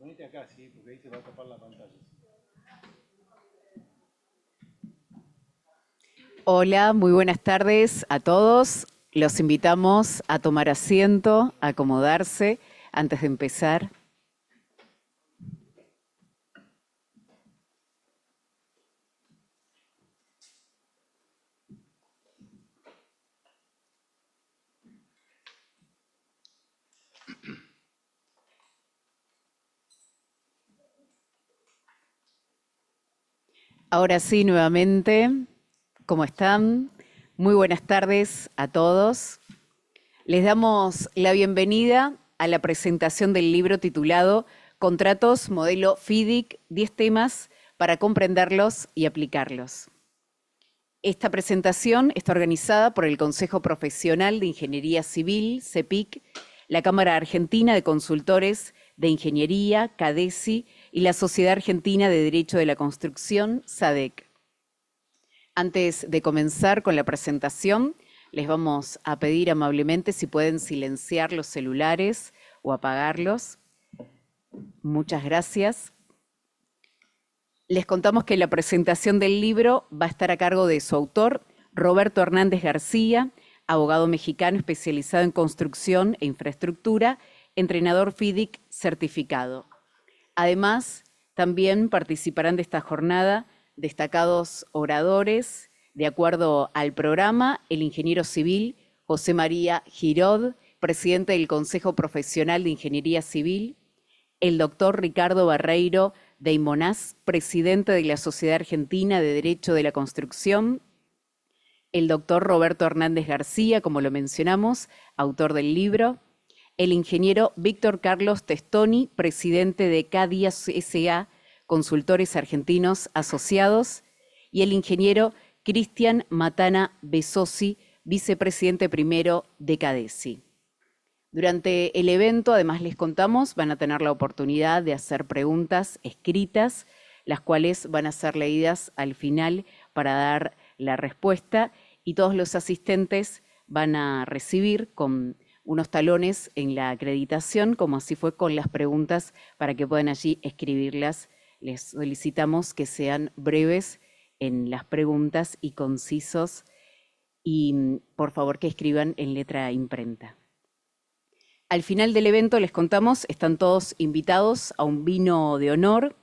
ponete acá, sí, porque ahí se va a tapar la pantalla. Hola, muy buenas tardes a todos. Los invitamos a tomar asiento, a acomodarse antes de empezar. Ahora sí, nuevamente, ¿cómo están? Muy buenas tardes a todos. Les damos la bienvenida a la presentación del libro titulado Contratos Modelo FIDIC, 10 temas para comprenderlos y aplicarlos. Esta presentación está organizada por el Consejo Profesional de Ingeniería Civil, CEPIC, la Cámara Argentina de Consultores de Ingeniería, CADESI, y la Sociedad Argentina de Derecho de la Construcción, SADEC. Antes de comenzar con la presentación, les vamos a pedir amablemente si pueden silenciar los celulares o apagarlos. Muchas gracias. Les contamos que la presentación del libro va a estar a cargo de su autor, Roberto Hernández García, abogado mexicano especializado en construcción e infraestructura, entrenador FIDIC certificado. Además, también participarán de esta jornada destacados oradores, de acuerdo al programa, el ingeniero civil José María Girod, presidente del Consejo Profesional de Ingeniería Civil, el doctor Ricardo Barreiro de Imonás, presidente de la Sociedad Argentina de Derecho de la Construcción, el doctor Roberto Hernández García, como lo mencionamos, autor del libro, el ingeniero Víctor Carlos Testoni, presidente de CADIAS S.A., Consultores Argentinos Asociados, y el ingeniero Cristian Matana Besosi, vicepresidente primero de CADESI. Durante el evento, además les contamos, van a tener la oportunidad de hacer preguntas escritas, las cuales van a ser leídas al final para dar la respuesta, y todos los asistentes van a recibir con unos talones en la acreditación, como así fue con las preguntas, para que puedan allí escribirlas. Les solicitamos que sean breves en las preguntas y concisos, y por favor que escriban en letra imprenta. Al final del evento, les contamos, están todos invitados a un vino de honor,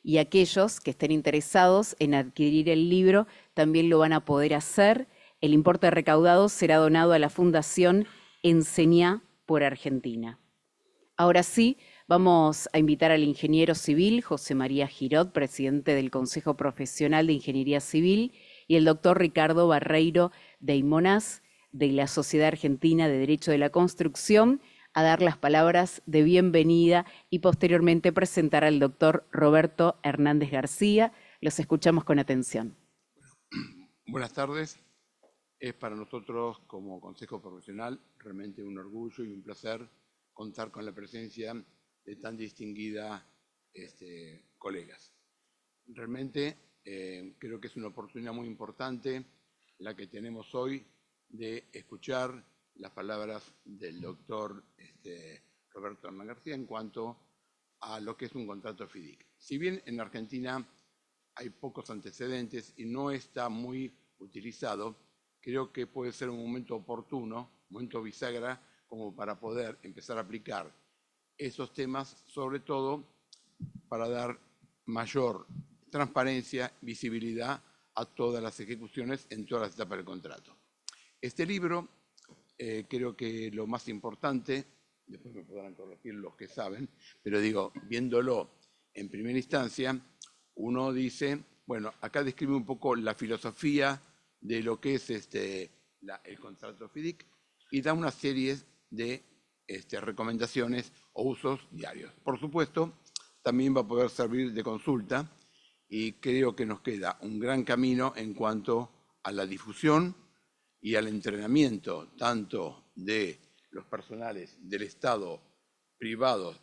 y aquellos que estén interesados en adquirir el libro también lo van a poder hacer. El importe recaudado será donado a la Fundación Enseñá por Argentina. Ahora sí, vamos a invitar al ingeniero civil José María Girod, presidente del Consejo Profesional de Ingeniería Civil, y el doctor Ricardo Barreiro de Imonás, de la Sociedad Argentina de Derecho de la Construcción, a dar las palabras de bienvenida y posteriormente presentar al doctor Roberto Hernández García. Los escuchamos con atención. Buenas tardes. Es para nosotros como Consejo Profesional realmente un orgullo y un placer contar con la presencia de tan distinguidas colegas. Realmente creo que es una oportunidad muy importante la que tenemos hoy de escuchar las palabras del doctor Roberto Hernández García en cuanto a lo que es un contrato FIDIC. Si bien en Argentina hay pocos antecedentes y no está muy utilizado, creo que puede ser un momento oportuno, un momento bisagra, como para poder empezar a aplicar esos temas, sobre todo para dar mayor transparencia, visibilidad a todas las ejecuciones en todas las etapas del contrato. Este libro, creo que lo más importante, después me podrán corregir los que saben, pero digo, viéndolo en primera instancia, uno dice, bueno, acá describe un poco la filosofía de lo que es el contrato FIDIC y da una serie de recomendaciones o usos diarios. Por supuesto, también va a poder servir de consulta y creo que nos queda un gran camino en cuanto a la difusión y al entrenamiento tanto de los personales del Estado, privados,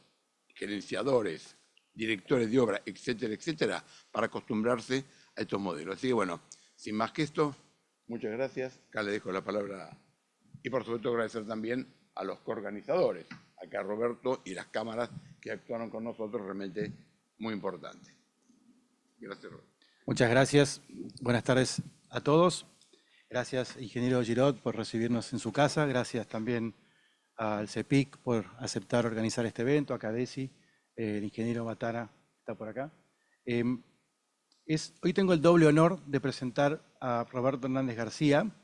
gerenciadores, directores de obra, etcétera, etcétera, para acostumbrarse a estos modelos. Así que bueno, sin más que esto, muchas gracias. Acá le dejo la palabra y por supuesto agradecer también a los coorganizadores, acá Roberto y las cámaras que actuaron con nosotros, realmente muy importante. Gracias, Roberto. Muchas gracias. Buenas tardes a todos. Gracias, ingeniero Girot, por recibirnos en su casa. Gracias también al CEPIC por aceptar organizar este evento, a Cadesi, el ingeniero Matara está por acá. Hoy tengo el doble honor de presentar a Roberto Hernández García,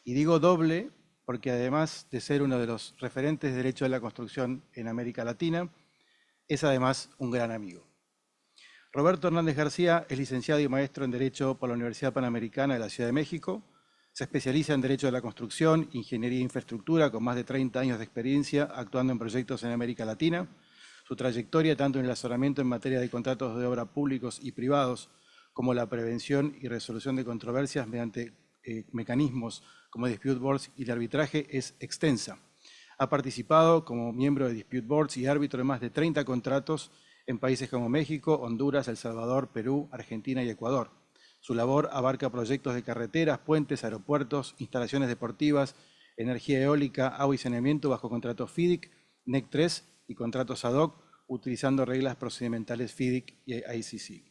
y digo doble porque además de ser uno de los referentes de Derecho de la Construcción en América Latina, es además un gran amigo. Roberto Hernández García es licenciado y maestro en Derecho por la Universidad Panamericana de la Ciudad de México. Se especializa en Derecho de la Construcción, Ingeniería e Infraestructura, con más de 30 años de experiencia actuando en proyectos en América Latina. Su trayectoria, tanto en el asesoramiento en materia de contratos de obra públicos y privados, como la prevención y resolución de controversias mediante mecanismos como Dispute Boards y el arbitraje, es extensa. Ha participado como miembro de Dispute Boards y árbitro de más de 30 contratos en países como México, Honduras, El Salvador, Perú, Argentina y Ecuador. Su labor abarca proyectos de carreteras, puentes, aeropuertos, instalaciones deportivas, energía eólica, agua y saneamiento bajo contratos FIDIC, NEC 3 y contratos ad hoc, utilizando reglas procedimentales FIDIC y ICC.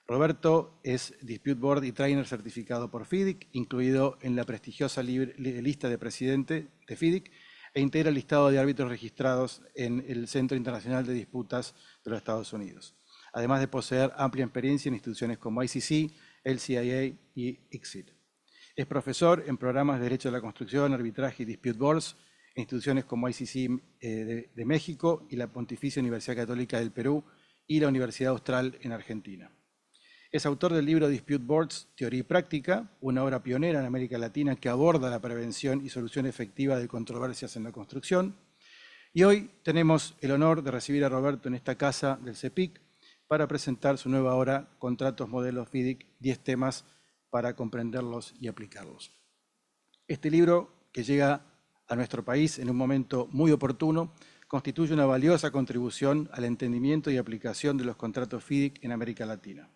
Roberto es Dispute Board y Trainer certificado por FIDIC, incluido en la prestigiosa lista de presidente de FIDIC, e integra el listado de árbitros registrados en el Centro Internacional de Disputas de los Estados Unidos, además de poseer amplia experiencia en instituciones como ICC, LCIA y ICSID. Es profesor en programas de Derecho de la Construcción, Arbitraje y Dispute Boards en instituciones como ICC de México y la Pontificia Universidad Católica del Perú y la Universidad Austral en Argentina. Es autor del libro Dispute Boards, Teoría y Práctica, una obra pionera en América Latina que aborda la prevención y solución efectiva de controversias en la construcción. Y hoy tenemos el honor de recibir a Roberto en esta casa del CEPIC para presentar su nueva obra, Contratos Modelos FIDIC, 10 temas para comprenderlos y aplicarlos. Este libro, que llega a nuestro país en un momento muy oportuno, constituye una valiosa contribución al entendimiento y aplicación de los contratos FIDIC en América Latina.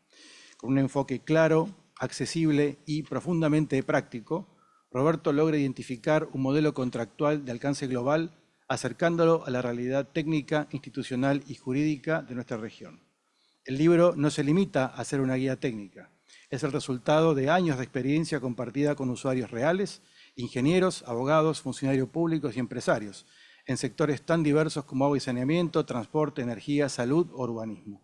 Con un enfoque claro, accesible y profundamente práctico, Roberto logra identificar un modelo contractual de alcance global, acercándolo a la realidad técnica, institucional y jurídica de nuestra región. El libro no se limita a ser una guía técnica, es el resultado de años de experiencia compartida con usuarios reales, ingenieros, abogados, funcionarios públicos y empresarios, en sectores tan diversos como agua y saneamiento, transporte, energía, salud o urbanismo.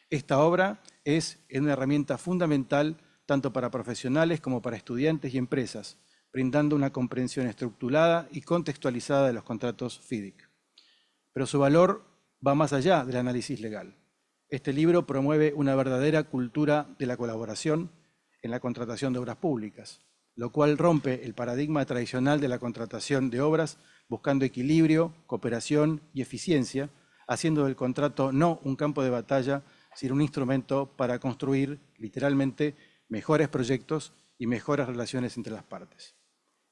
Esta obra es una herramienta fundamental tanto para profesionales como para estudiantes y empresas, brindando una comprensión estructurada y contextualizada de los contratos FIDIC. Pero su valor va más allá del análisis legal. Este libro promueve una verdadera cultura de la colaboración en la contratación de obras públicas, lo cual rompe el paradigma tradicional de la contratación de obras buscando equilibrio, cooperación y eficiencia, haciendo del contrato no un campo de batalla, sino un instrumento para construir, literalmente, mejores proyectos y mejores relaciones entre las partes.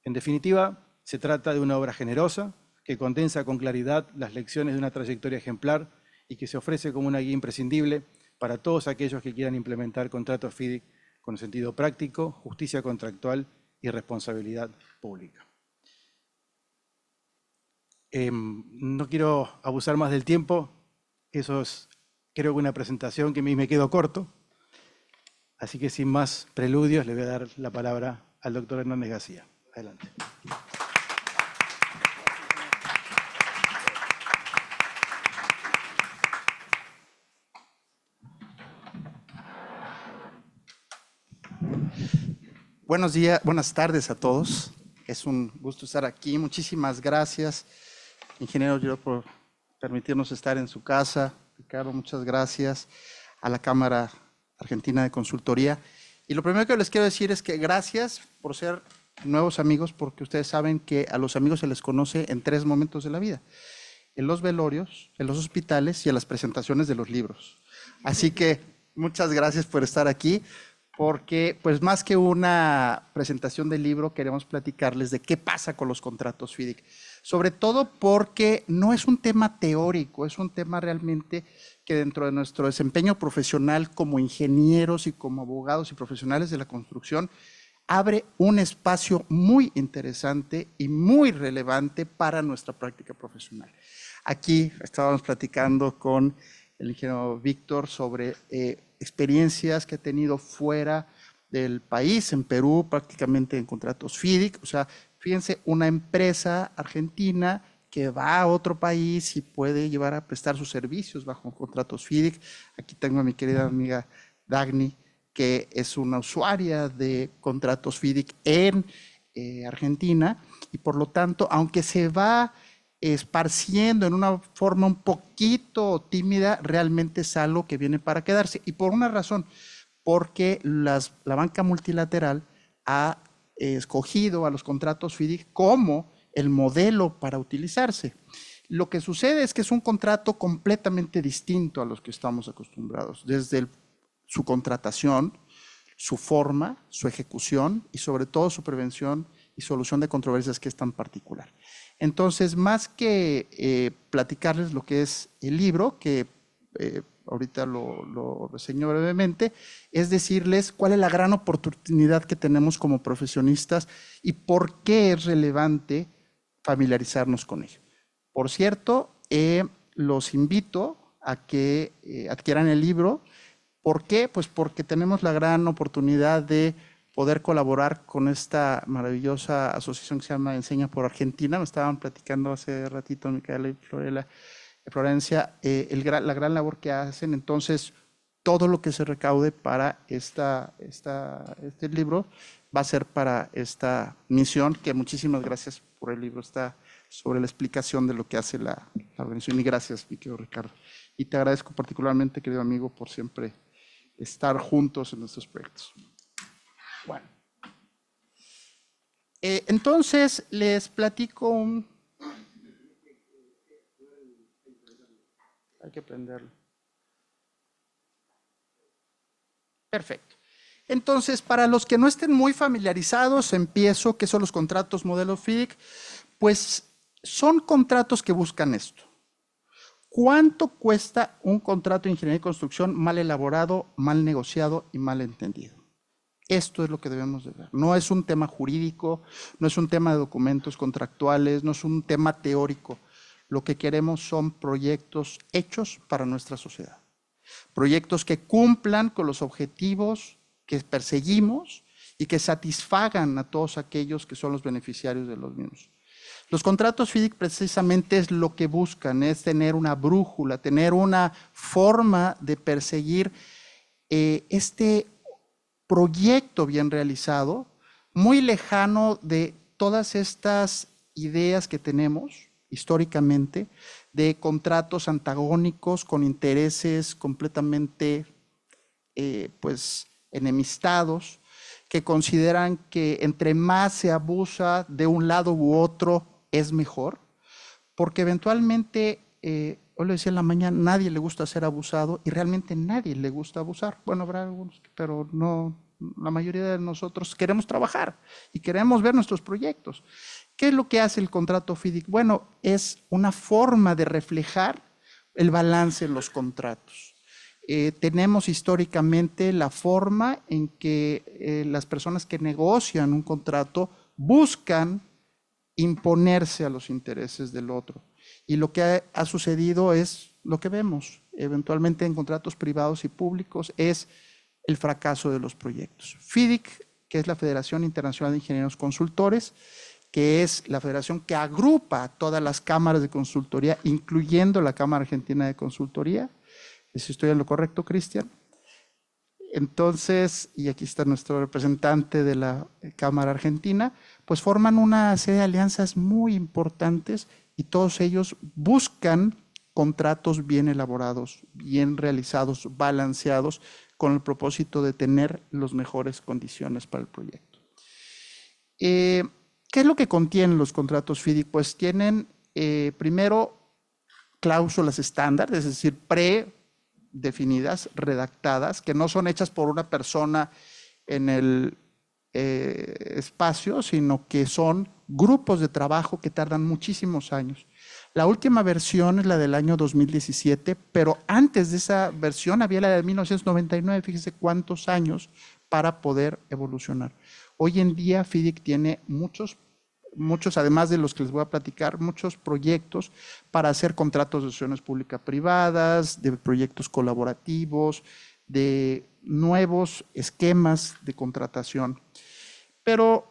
En definitiva, se trata de una obra generosa que condensa con claridad las lecciones de una trayectoria ejemplar y que se ofrece como una guía imprescindible para todos aquellos que quieran implementar contratos FIDIC con sentido práctico, justicia contractual y responsabilidad pública. No quiero abusar más del tiempo, eso es, creo que una presentación que me quedo corto, así que sin más preludios le voy a dar la palabra al doctor Hernández García. Adelante. Buenos días, buenas tardes a todos. Es un gusto estar aquí. Muchísimas gracias, ingeniero Girot, por permitirnos estar en su casa. Ricardo, muchas gracias. A la Cámara Argentina de Consultoría. Y lo primero que les quiero decir es que gracias por ser nuevos amigos, porque ustedes saben que a los amigos se les conoce en 3 momentos de la vida: en los velorios, en los hospitales y en las presentaciones de los libros. Así que muchas gracias por estar aquí, porque pues más que una presentación del libro, queremos platicarles de qué pasa con los contratos FIDIC. Sobre todo porque no es un tema teórico, es un tema realmente que dentro de nuestro desempeño profesional como ingenieros y como abogados y profesionales de la construcción, abre un espacio muy interesante y muy relevante para nuestra práctica profesional. Aquí estábamos platicando con el ingeniero Víctor sobre experiencias que ha tenido fuera del país, en Perú, prácticamente en contratos FIDIC. O sea, fíjense, una empresa argentina que va a otro país y puede llevar a prestar sus servicios bajo contratos FIDIC. Aquí tengo a mi querida amiga Dagny, que es una usuaria de contratos FIDIC en Argentina, y por lo tanto, aunque se va esparciendo en una forma un poquito tímida, realmente es algo que viene para quedarse. Y por una razón, porque la banca multilateral ha escogido a los contratos FIDIC como el modelo para utilizarse. Lo que sucede es que es un contrato completamente distinto a los que estamos acostumbrados, desde su contratación, su forma, su ejecución y sobre todo su prevención y solución de controversias, que es tan particular. Entonces, más que platicarles lo que es el libro, que ahorita lo reseño brevemente, es decirles cuál es la gran oportunidad que tenemos como profesionistas y por qué es relevante familiarizarnos con ello. Por cierto, los invito a que adquieran el libro. ¿Por qué? Pues porque tenemos la gran oportunidad de poder colaborar con esta maravillosa asociación que se llama Enseña por Argentina. Me estaban platicando hace ratito Micaela y Florencia, la gran labor que hacen. Entonces, todo lo que se recaude para este libro va a ser para esta misión, que muchísimas gracias por el libro. Está sobre la explicación de lo que hace la organización. Y gracias, mi querido Ricardo. Y te agradezco particularmente, querido amigo, por siempre estar juntos en estos proyectos. Bueno, entonces les platico Hay que prenderlo. Perfecto. Entonces, para los que no estén muy familiarizados, empiezo. ¿Qué son los contratos modelo FIDIC? Pues son contratos que buscan esto. ¿Cuánto cuesta un contrato de ingeniería y construcción mal elaborado, mal negociado y mal entendido? Esto es lo que debemos de ver. No es un tema jurídico, no es un tema de documentos contractuales, no es un tema teórico. Lo que queremos son proyectos hechos para nuestra sociedad. Proyectos que cumplan con los objetivos que perseguimos y que satisfagan a todos aquellos que son los beneficiarios de los mismos. Los contratos FIDIC precisamente es lo que buscan, es tener una brújula, tener una forma de perseguir este proyecto bien realizado, muy lejano de todas estas ideas que tenemos históricamente, de contratos antagónicos con intereses completamente pues enemistados, que consideran que entre más se abusa de un lado u otro es mejor, porque eventualmente, hoy lo decía en la mañana, nadie le gusta ser abusado y realmente nadie le gusta abusar. Bueno, habrá algunos, pero no, la mayoría de nosotros queremos trabajar y queremos ver nuestros proyectos. ¿Qué es lo que hace el contrato FIDIC? Bueno, es una forma de reflejar el balance en los contratos. Tenemos históricamente la forma en que las personas que negocian un contrato buscan imponerse a los intereses del otro. Y lo que ha sucedido es lo que vemos eventualmente en contratos privados y públicos, es el fracaso de los proyectos. FIDIC, que es la Federación Internacional de Ingenieros Consultores, que es la federación que agrupa a todas las cámaras de consultoría, incluyendo la Cámara Argentina de Consultoría. Si estoy en lo correcto, Cristian. Entonces, y aquí está nuestro representante de la Cámara Argentina, pues forman una serie de alianzas muy importantes y todos ellos buscan contratos bien elaborados, bien realizados, balanceados, con el propósito de tener las mejores condiciones para el proyecto. ¿Qué es lo que contienen los contratos FIDIC? Pues tienen primero cláusulas estándar, es decir, predefinidas, redactadas, que no son hechas por una persona en el espacio, sino que son grupos de trabajo que tardan muchísimos años. La última versión es la del año 2017, pero antes de esa versión había la de 1999, fíjese cuántos años para poder evolucionar. Hoy en día FIDIC tiene muchos muchos, además de los que les voy a platicar, muchos proyectos para hacer contratos de asociaciones público-privadas, de proyectos colaborativos, de nuevos esquemas de contratación. Pero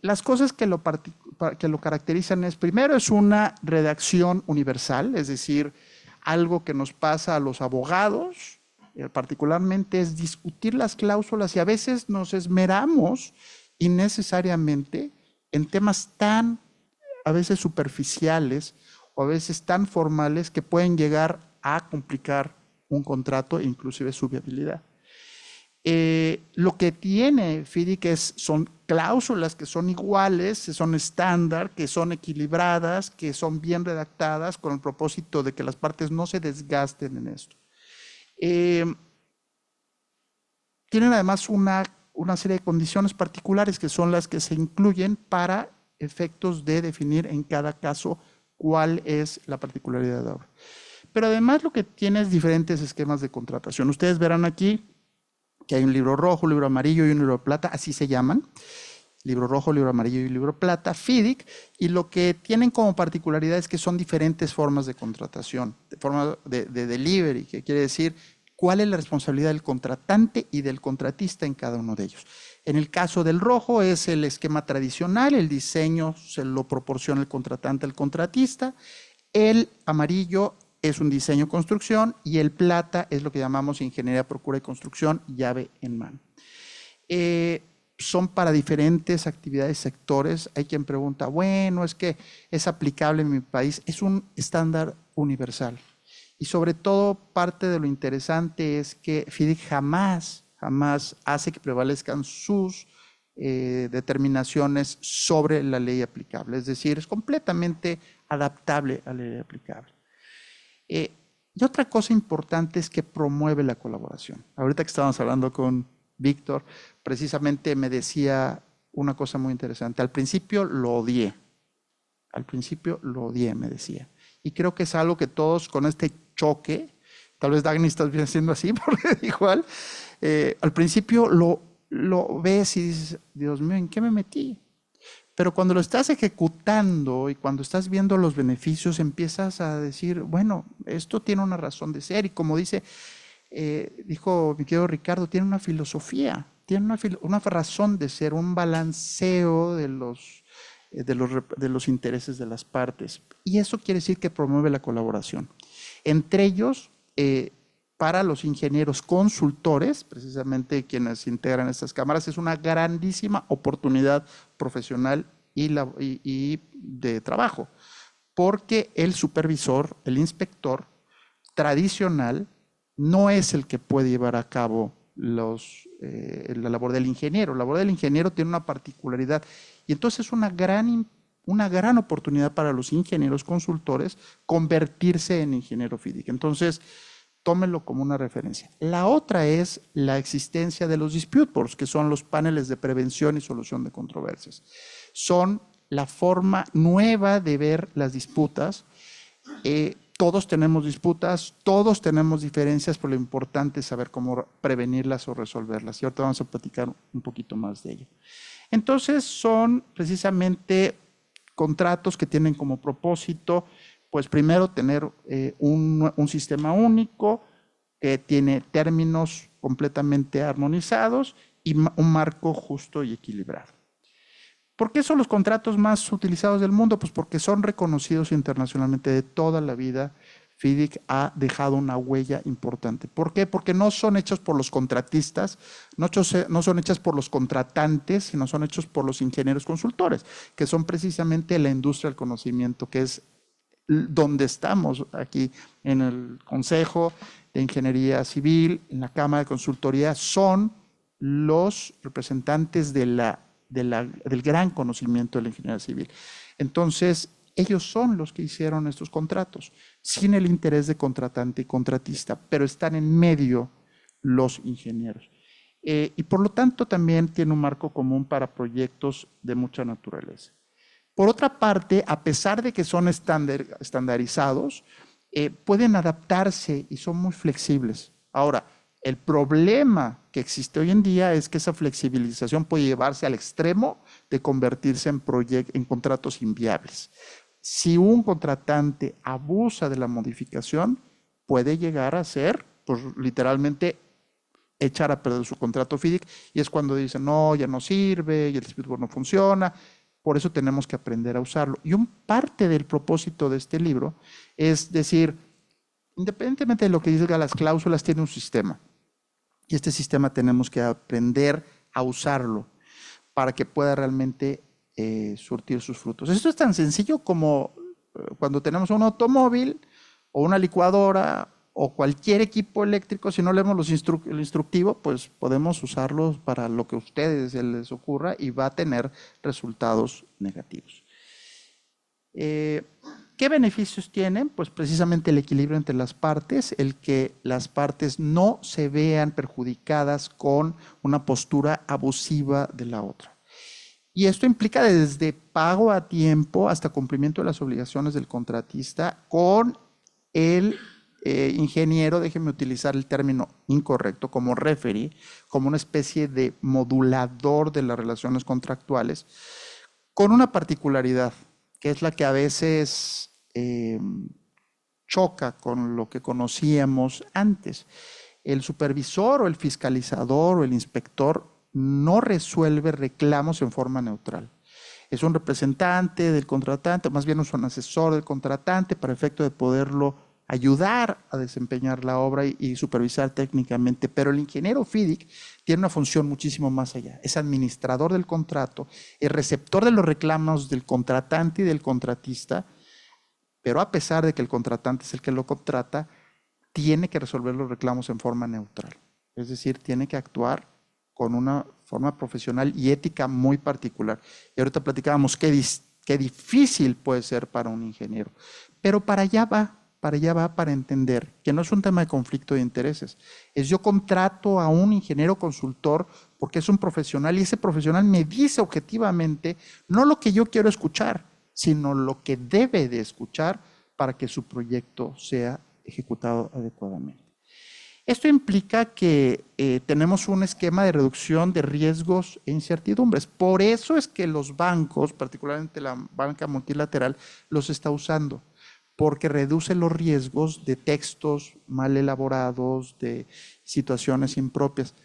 las cosas que lo caracterizan es, primero, es una redacción universal, es decir, algo que nos pasa a los abogados, particularmente, es discutir las cláusulas, y a veces nos esmeramos innecesariamente en temas tan, a veces superficiales, o a veces tan formales, que pueden llegar a complicar un contrato e inclusive su viabilidad. Lo que tiene FIDIC son cláusulas que son iguales, que son estándar, que son equilibradas, que son bien redactadas, con el propósito de que las partes no se desgasten en esto. Tienen además una serie de condiciones particulares, que son las que se incluyen para efectos de definir en cada caso cuál es la particularidad de la obra. Pero además lo que tiene es diferentes esquemas de contratación. Ustedes verán aquí que hay un libro rojo, un libro amarillo y un libro plata, así se llaman. Libro rojo, libro amarillo y libro plata, FIDIC, y lo que tienen como particularidad es que son diferentes formas de contratación, de forma de delivery, que quiere decir cuál es la responsabilidad del contratante y del contratista en cada uno de ellos. En el caso del rojo es el esquema tradicional, el diseño se lo proporciona el contratante al contratista, el amarillo es un diseño construcción y el plata es lo que llamamos ingeniería, procura y construcción, llave en mano. Son para diferentes actividades, sectores. Hay quien pregunta, bueno, es que es aplicable en mi país. Es un estándar universal. Y sobre todo, parte de lo interesante es que FIDIC jamás hace que prevalezcan sus determinaciones sobre la ley aplicable. Es decir, es completamente adaptable a la ley aplicable. Y otra cosa importante es que promueve la colaboración. Ahorita que estábamos hablando con Víctor, precisamente me decía una cosa muy interesante. Al principio lo odié. Al principio lo odié, me decía. Y creo que es algo que todos con este choque, tal vez Dagny estás bien haciendo así, porque igual, al principio lo ves y dices, Dios mío, ¿en qué me metí? Pero cuando lo estás ejecutando y cuando estás viendo los beneficios, empiezas a decir, bueno, esto tiene una razón de ser. Y como dijo mi querido Ricardo, tiene una filosofía, tiene una razón de ser, un balanceo de los intereses de las partes. Y eso quiere decir que promueve la colaboración. Entre ellos, para los ingenieros consultores, precisamente quienes integran estas cámaras, es una grandísima oportunidad profesional y de trabajo, porque el supervisor, el inspector tradicional, no es el que puede llevar a cabo la labor del ingeniero. La labor del ingeniero tiene una particularidad, y entonces es una gran oportunidad para los ingenieros consultores convertirse en ingeniero FIDIC. Entonces, tómenlo como una referencia. La otra es la existencia de los dispute boards, que son los paneles de prevención y solución de controversias. Son la forma nueva de ver las disputas. Todos tenemos disputas, todos tenemos diferencias, pero lo importante es saber cómo prevenirlas o resolverlas. Y ahorita vamos a platicar un poquito más de ello. Entonces, son precisamente contratos que tienen como propósito, pues primero tener un sistema único que tiene términos completamente armonizados y un marco justo y equilibrado. ¿Por qué son los contratos más utilizados del mundo? Pues porque son reconocidos internacionalmente. De toda la vida, FIDIC ha dejado una huella importante. ¿Por qué? Porque no son hechos por los contratistas, no son hechas por los contratantes, sino son hechos por los ingenieros consultores, que son precisamente la industria del conocimiento, que es donde estamos aquí en el Consejo de Ingeniería Civil, en la Cámara de Consultoría, son los representantes del gran conocimiento de la ingeniería civil. Entonces, ellos son los que hicieron estos contratos, sin el interés de contratante y contratista, pero están en medio los ingenieros. Y por lo tanto también tiene un marco común para proyectos de mucha naturaleza. Por otra parte, a pesar de que son estandarizados, pueden adaptarse y son muy flexibles. Ahora, El problema que existe hoy en día es que esa flexibilización puede llevarse al extremo de convertirse en contratos inviables. Si un contratante abusa de la modificación, puede llegar a ser, pues literalmente, echar a perder su contrato FIDIC, y es cuando dicen, no, ya no sirve, y el distribuidor no funciona. Por eso tenemos que aprender a usarlo. Y parte del propósito de este libro es decir, independientemente de lo que diga las cláusulas, tiene un sistema. Y este sistema tenemos que aprender a usarlo para que pueda realmente surtir sus frutos. Esto es tan sencillo como cuando tenemos un automóvil o una licuadora o cualquier equipo eléctrico. Si no leemos el instructivo, pues podemos usarlos para lo que a ustedes se les ocurra y va a tener resultados negativos. ¿Qué beneficios tienen? Pues precisamente el equilibrio entre las partes, el que las partes no se vean perjudicadas con una postura abusiva de la otra. Y esto implica desde pago a tiempo hasta cumplimiento de las obligaciones del contratista con el ingeniero, déjenme utilizar el término incorrecto, como referee, como una especie de modulador de las relaciones contractuales, con una particularidad, que es la que a veces choca con lo que conocíamos antes. El supervisor o el fiscalizador o el inspector no resuelve reclamos en forma neutral. Es un representante del contratante, más bien es un asesor del contratante para efecto de poderlo ayudar a desempeñar la obra y supervisar técnicamente, pero el ingeniero FIDIC tiene una función muchísimo más allá. Es administrador del contrato, es receptor de los reclamos del contratante y del contratista, pero a pesar de que el contratante es el que lo contrata, tiene que resolver los reclamos en forma neutral. Es decir, tiene que actuar con una forma profesional y ética muy particular. Y ahorita platicábamos qué difícil puede ser para un ingeniero, pero para allá va para entender que no es un tema de conflicto de intereses. Es yo contrato a un ingeniero consultor porque es un profesional y ese profesional me dice objetivamente no lo que yo quiero escuchar, sino lo que debe de escuchar para que su proyecto sea ejecutado adecuadamente. Esto implica que tenemos un esquema de reducción de riesgos e incertidumbres. Por eso es que los bancos, particularmente la banca multilateral, los está usando, porque reduce los riesgos de textos mal elaborados, de situaciones impropias,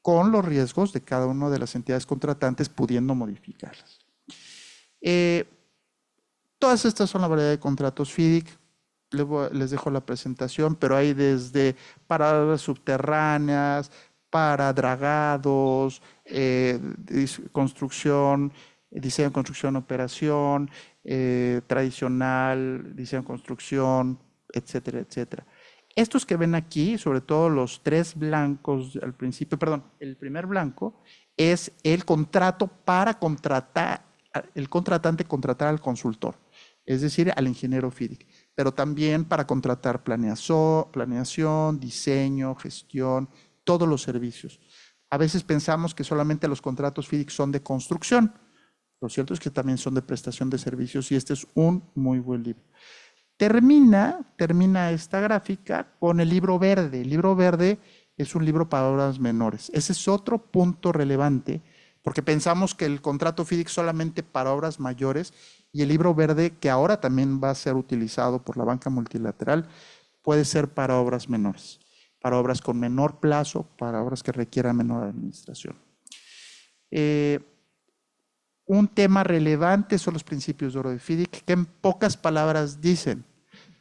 con los riesgos de cada una de las entidades contratantes pudiendo modificarlas. Todas estas son la variedad de contratos FIDIC. Les dejo la presentación, pero hay desde paradas subterráneas, para dragados, construcción, diseño, construcción, operación, tradicional, diseño, construcción, etcétera, etcétera. Estos que ven aquí, sobre todo los tres blancos al principio, perdón, el primer blanco es el contrato para contratar, el contratante contratar al consultor, es decir, al ingeniero FIDIC, pero también para contratar planeación, diseño, gestión, todos los servicios. A veces pensamos que solamente los contratos FIDIC son de construcción. Lo cierto es que también son de prestación de servicios y este es un muy buen libro. Termina esta gráfica con el libro verde. El libro verde es un libro para obras menores. Ese es otro punto relevante porque pensamos que el contrato FIDIC solamente para obras mayores y el libro verde, que ahora también va a ser utilizado por la banca multilateral, puede ser para obras menores, para obras con menor plazo, para obras que requieran menor administración. Un tema relevante son los principios de oro de FIDIC, que en pocas palabras dicen,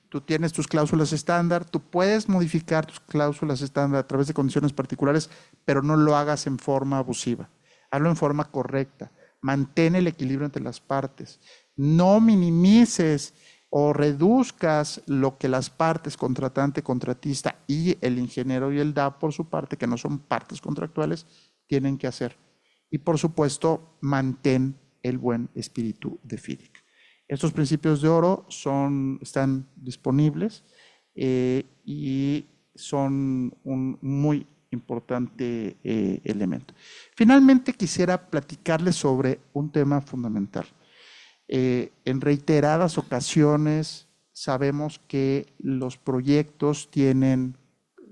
tú tienes tus cláusulas estándar, tú puedes modificar tus cláusulas estándar a través de condiciones particulares, pero no lo hagas en forma abusiva, hazlo en forma correcta, mantén el equilibrio entre las partes, no minimices o reduzcas lo que las partes, contratante, contratista y el ingeniero y el DAP por su parte, que no son partes contractuales, tienen que hacer. Y por supuesto, mantén el buen espíritu de FIDIC. Estos principios de oro están disponibles y son un muy importante elemento. Finalmente, quisiera platicarles sobre un tema fundamental. En reiteradas ocasiones sabemos que los proyectos tienen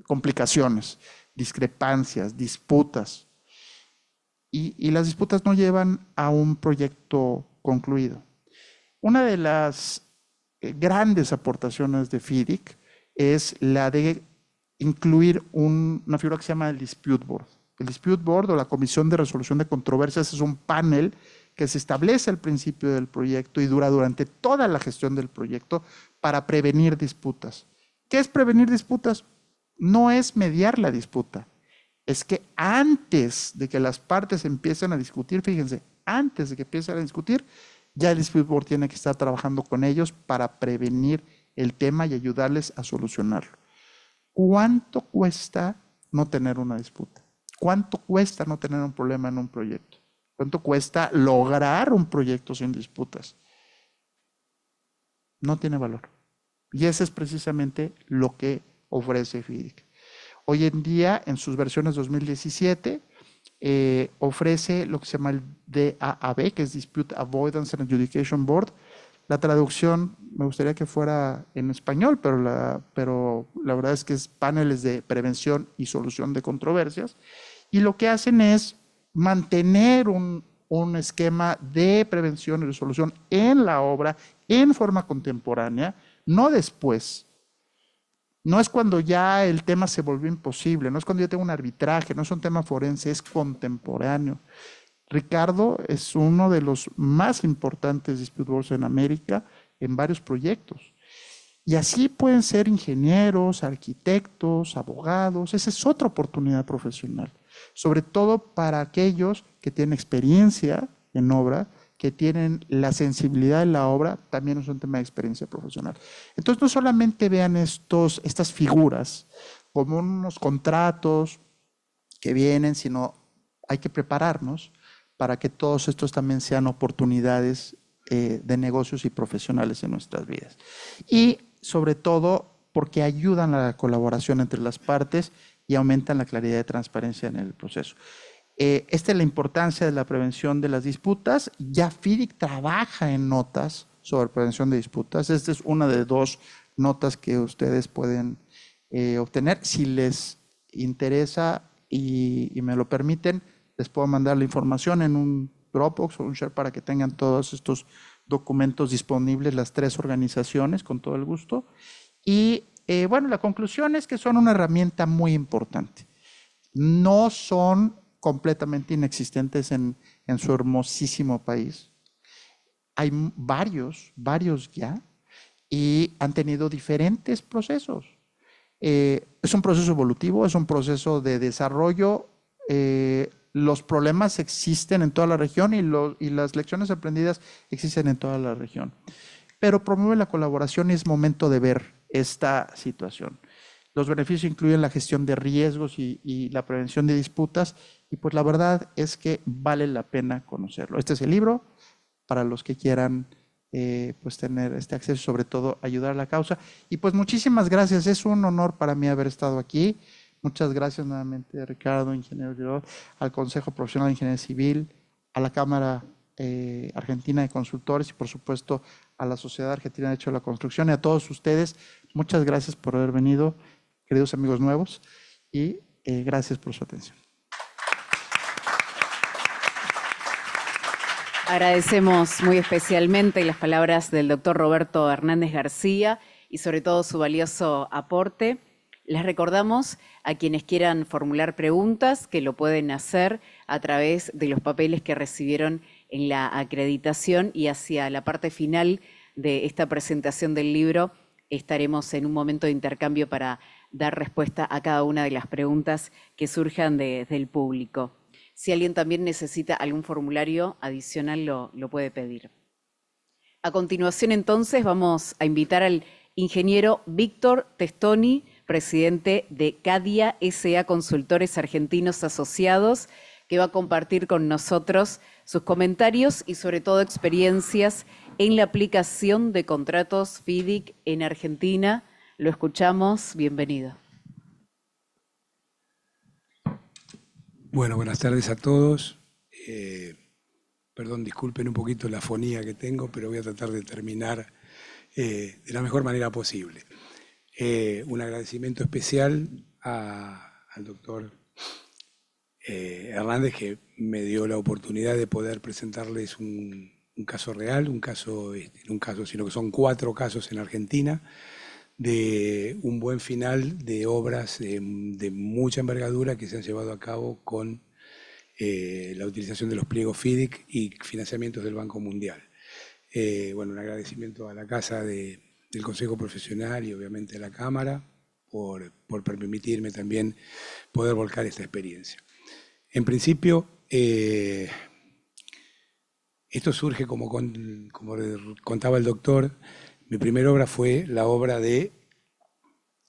complicaciones, discrepancias, disputas. Y las disputas no llevan a un proyecto concluido. Una de las grandes aportaciones de FIDIC es la de incluir una figura que se llama el Dispute Board. El Dispute Board o la Comisión de Resolución de Controversias es un panel que se establece al principio del proyecto y dura durante toda la gestión del proyecto para prevenir disputas. ¿Qué es prevenir disputas? No es mediar la disputa, es que antes de que las partes empiecen a discutir, fíjense, antes de que empiecen a discutir, ya el Dispute Board tiene que estar trabajando con ellos para prevenir el tema y ayudarles a solucionarlo. ¿Cuánto cuesta no tener una disputa? ¿Cuánto cuesta no tener un problema en un proyecto? ¿Cuánto cuesta lograr un proyecto sin disputas? No tiene valor. Y ese es precisamente lo que ofrece FIDIC. Hoy en día, en sus versiones 2017, ofrece lo que se llama el DAAB, que es Dispute Avoidance and Adjudication Board. La traducción me gustaría que fuera en español, pero la verdad es que es paneles de prevención y solución de controversias. Y lo que hacen es mantener un esquema de prevención y resolución en la obra en forma contemporánea, no después. No es cuando ya el tema se volvió imposible, no es cuando yo tengo un arbitraje, no es un tema forense, es contemporáneo. Ricardo es uno de los más importantes dispute boards en América en varios proyectos. Y así pueden ser ingenieros, arquitectos, abogados. Esa es otra oportunidad profesional, sobre todo para aquellos que tienen experiencia en obra, que tienen la sensibilidad de la obra, también es un tema de experiencia profesional. Entonces, no solamente vean estas figuras como unos contratos que vienen, sino hay que prepararnos para que todos estos también sean oportunidades de negocios y profesionales en nuestras vidas. Y sobre todo porque ayudan a la colaboración entre las partes y aumentan la claridad y transparencia en el proceso. Esta es la importancia de la prevención de las disputas. Ya FIDIC trabaja en notas sobre prevención de disputas. Esta es una de 2 notas que ustedes pueden obtener. Si les interesa y me lo permiten, les puedo mandar la información en un Dropbox o un Share para que tengan todos estos documentos disponibles, las 3 organizaciones, con todo el gusto. Y bueno, la conclusión es que son una herramienta muy importante. No son completamente inexistentes en su hermosísimo país. Hay varios ya, y han tenido diferentes procesos. Es un proceso evolutivo, es un proceso de desarrollo. Los problemas existen en toda la región y las lecciones aprendidas existen en toda la región. Pero promueve la colaboración y es momento de ver esta situación. Los beneficios incluyen la gestión de riesgos y la prevención de disputas, y pues la verdad es que vale la pena conocerlo. Este es el libro para los que quieran pues tener este acceso, sobre todo ayudar a la causa. Y pues muchísimas gracias, es un honor para mí haber estado aquí. Muchas gracias nuevamente, Ricardo, ingeniero Giró, al Consejo Profesional de Ingeniería Civil, a la Cámara Argentina de Consultores y por supuesto a la Sociedad Argentina de Derecho de la Construcción, y a todos ustedes. Muchas gracias por haber venido, queridos amigos nuevos, y gracias por su atención. Agradecemos muy especialmente las palabras del doctor Roberto Hernández García y sobre todo su valioso aporte. Les recordamos a quienes quieran formular preguntas que lo pueden hacer a través de los papeles que recibieron en la acreditación, y hacia la parte final de esta presentación del libro estaremos en un momento de intercambio para dar respuesta a cada una de las preguntas que surjan del público. Si alguien también necesita algún formulario adicional, lo puede pedir. A continuación, entonces, vamos a invitar al ingeniero Víctor Testoni, presidente de CADIA S.A. Consultores Argentinos Asociados, que va a compartir con nosotros sus comentarios y sobre todo experiencias en la aplicación de contratos FIDIC en Argentina. Lo escuchamos, bienvenido. Bueno, buenas tardes a todos. Perdón, disculpen un poquito la afonía que tengo, pero voy a tratar de terminar de la mejor manera posible. Un agradecimiento especial a al doctor Hernández, que me dio la oportunidad de poder presentarles un caso real, un caso, no un caso, sino que son 4 casos en Argentina, de un buen final de obras de mucha envergadura que se han llevado a cabo con la utilización de los pliegos FIDIC y financiamientos del Banco Mundial. Bueno, un agradecimiento a la Casa del Consejo Profesional y obviamente a la Cámara por permitirme también poder volcar esta experiencia. En principio, esto surge, como contaba el doctor, mi primera obra fue la obra de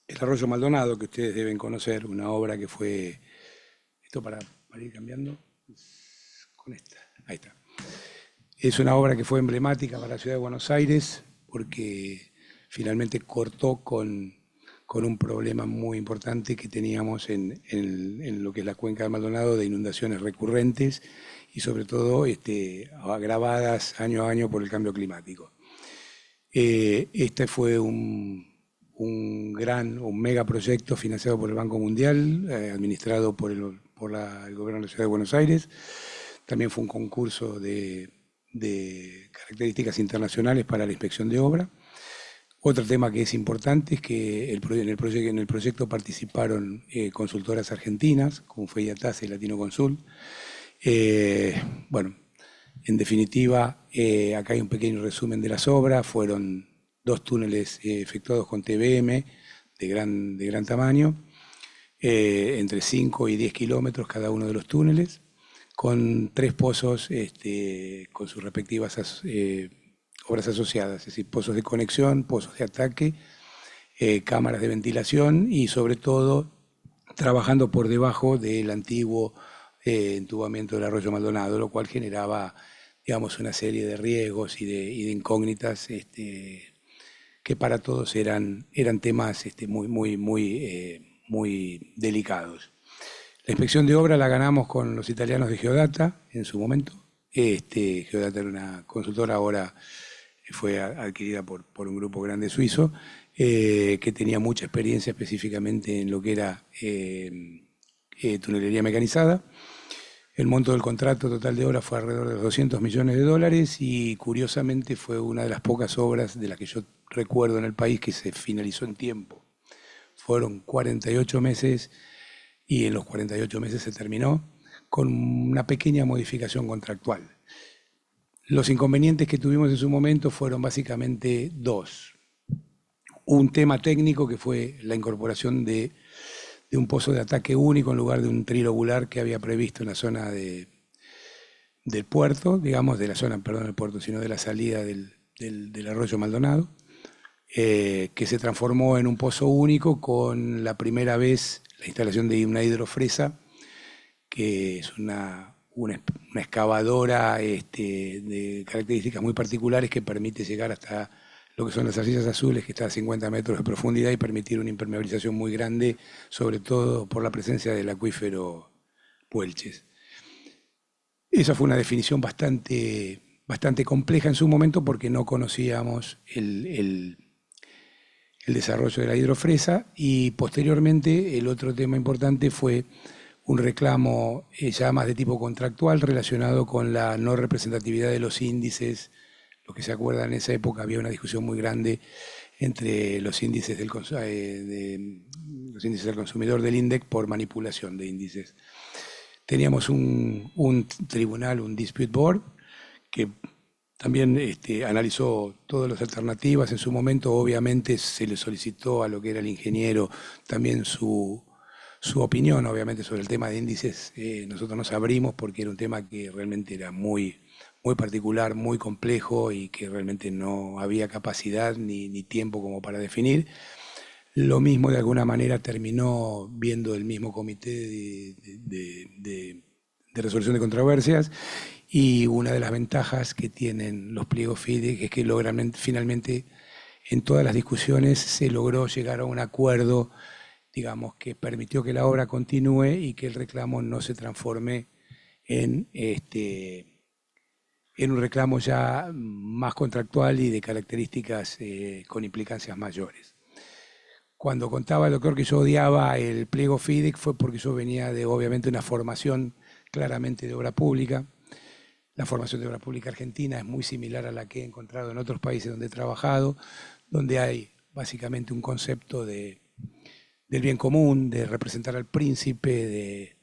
El Arroyo Maldonado, que ustedes deben conocer, una obra que fue, esto para ir cambiando, con esta, ahí está. Es una obra que fue emblemática para la ciudad de Buenos Aires porque finalmente cortó con un problema muy importante que teníamos en lo que es la cuenca del Maldonado, de inundaciones recurrentes y sobre todo agravadas año a año por el cambio climático. Este fue un megaproyecto financiado por el Banco Mundial, administrado por el gobierno de la Ciudad de Buenos Aires. También fue un concurso de características internacionales para la inspección de obra. Otro tema que es importante es que en el proyecto participaron consultoras argentinas, como fue IATASE y Latino Consul. Bueno, en definitiva, acá hay un pequeño resumen de las obras. Fueron 2 túneles efectuados con TBM de gran tamaño, entre 5 y 10 kilómetros cada uno de los túneles, con 3 pozos con sus respectivas obras asociadas, es decir, pozos de conexión, pozos de ataque, cámaras de ventilación y sobre todo trabajando por debajo del antiguo entubamiento del Arroyo Maldonado, lo cual generaba, digamos, una serie de riesgos y de incógnitas que para todos eran temas muy delicados. La inspección de obra la ganamos con los italianos de Geodata en su momento. Geodata era una consultora, ahora fue adquirida por un grupo grande suizo, que tenía mucha experiencia específicamente en lo que era tunelería mecanizada. El monto del contrato total de obra fue alrededor de $200 millones y curiosamente fue una de las pocas obras de las que yo recuerdo en el país que se finalizó en tiempo. Fueron 48 meses y en los 48 meses se terminó con una pequeña modificación contractual. Los inconvenientes que tuvimos en su momento fueron básicamente 2. Un tema técnico que fue la incorporación de un pozo de ataque único en lugar de un trilobular que había previsto en la zona del puerto, digamos, de la zona, perdón, del puerto, sino de la salida del Arroyo Maldonado, que se transformó en un pozo único con la primera vez la instalación de una hidrofresa, que es una excavadora de características muy particulares que permite llegar hasta lo que son las arcillas azules, que está a 50 metros de profundidad y permitir una impermeabilización muy grande, sobre todo por la presencia del acuífero Puelches. Esa fue una definición bastante compleja en su momento porque no conocíamos el desarrollo de la hidrofresa y posteriormente el otro tema importante fue un reclamo ya más de tipo contractual relacionado con la no representatividad de los índices. Los que se acuerdan, en esa época había una discusión muy grande entre los índices del consumidor del INDEC por manipulación de índices. Teníamos un tribunal, un dispute board, que también analizó todas las alternativas. En su momento, obviamente, se le solicitó a lo que era el ingeniero también su opinión, obviamente, sobre el tema de índices. Nosotros nos abrimos porque era un tema que realmente era muy particular, muy complejo y que realmente no había capacidad ni tiempo como para definir. Lo mismo de alguna manera terminó viendo el mismo comité de resolución de controversias y una de las ventajas que tienen los pliegos FIDIC es que finalmente en todas las discusiones se logró llegar a un acuerdo, digamos, que permitió que la obra continúe y que el reclamo no se transforme en un reclamo ya más contractual y de características con implicancias mayores. Cuando contaba el doctor que yo odiaba el pliego FIDIC fue porque yo venía de, obviamente, una formación claramente de obra pública. La formación de obra pública argentina es muy similar a la que he encontrado en otros países donde he trabajado, donde hay básicamente un concepto del bien común, de representar al príncipe,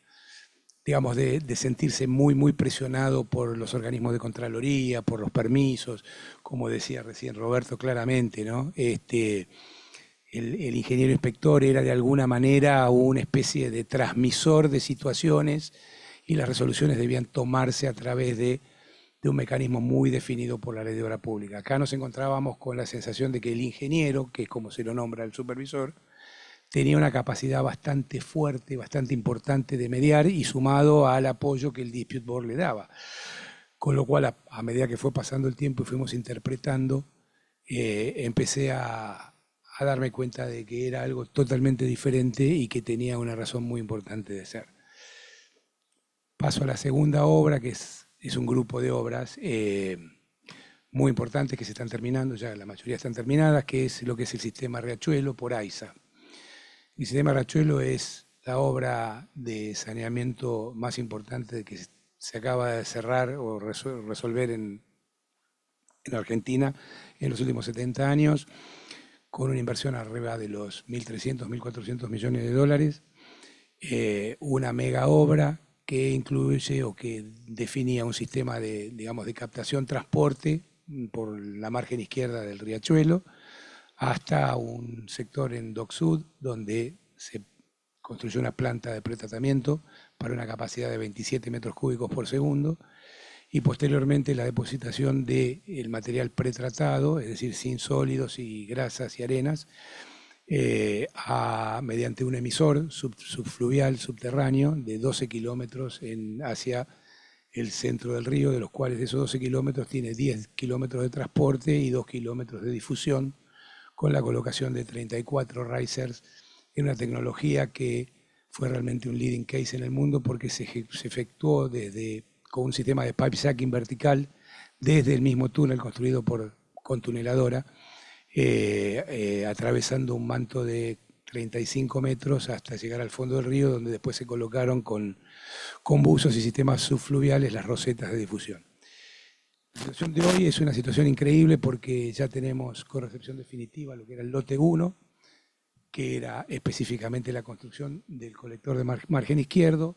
digamos, de sentirse muy, muy presionado por los organismos de Contraloría, por los permisos, como decía recién Roberto claramente, ¿no? El ingeniero inspector era de alguna manera una especie de transmisor de situaciones y las resoluciones debían tomarse a través de un mecanismo muy definido por la ley de obra pública. Acá nos encontrábamos con la sensación de que el ingeniero, que es como se lo nombra el supervisor, tenía una capacidad bastante fuerte, bastante importante de mediar y sumado al apoyo que el Dispute Board le daba. Con lo cual, a medida que fue pasando el tiempo y fuimos interpretando, empecé a darme cuenta de que era algo totalmente diferente y que tenía una razón muy importante de ser. Paso a la segunda obra, que es un grupo de obras muy importantes que se están terminando, ya la mayoría están terminadas, que es lo que es el sistema Riachuelo por AISA. El sistema Riachuelo es la obra de saneamiento más importante que se acaba de cerrar o resolver en Argentina en los últimos 70 años, con una inversión arriba de los 1.300, 1.400 millones de dólares, una mega obra que incluye o que definía un sistema de, digamos, de captación, transporte por la margen izquierda del riachuelo, hasta un sector en Dock Sud, donde se construyó una planta de pretratamiento para una capacidad de 27 metros cúbicos por segundo, y posteriormente la depositación del material pretratado, es decir, sin sólidos y grasas y arenas, mediante un emisor subfluvial subterráneo de 12 kilómetros hacia el centro del río, de los cuales de esos 12 kilómetros tiene 10 kilómetros de transporte y 2 kilómetros de difusión, con la colocación de 34 risers en una tecnología que fue realmente un leading case en el mundo porque se efectuó con un sistema de pipe jacking vertical desde el mismo túnel construido con tuneladora, atravesando un manto de 35 metros hasta llegar al fondo del río, donde después se colocaron con buzos y sistemas subfluviales las rosetas de difusión. La situación de hoy es una situación increíble porque ya tenemos con recepción definitiva lo que era el lote 1, que era específicamente la construcción del colector de margen izquierdo.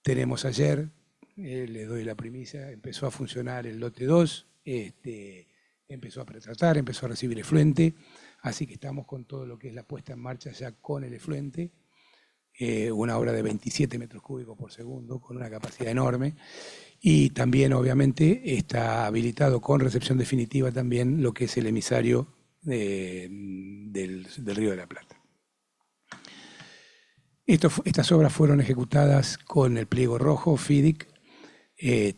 Tenemos ayer, le doy la primicia, empezó a funcionar el lote 2, empezó a pretratar, empezó a recibir efluente, así que estamos con todo lo que es la puesta en marcha ya con el efluente, una obra de 27 metros cúbicos por segundo, con una capacidad enorme, y también obviamente está habilitado con recepción definitiva también lo que es el emisario del Río de la Plata. Estas obras fueron ejecutadas con el pliego rojo, FIDIC.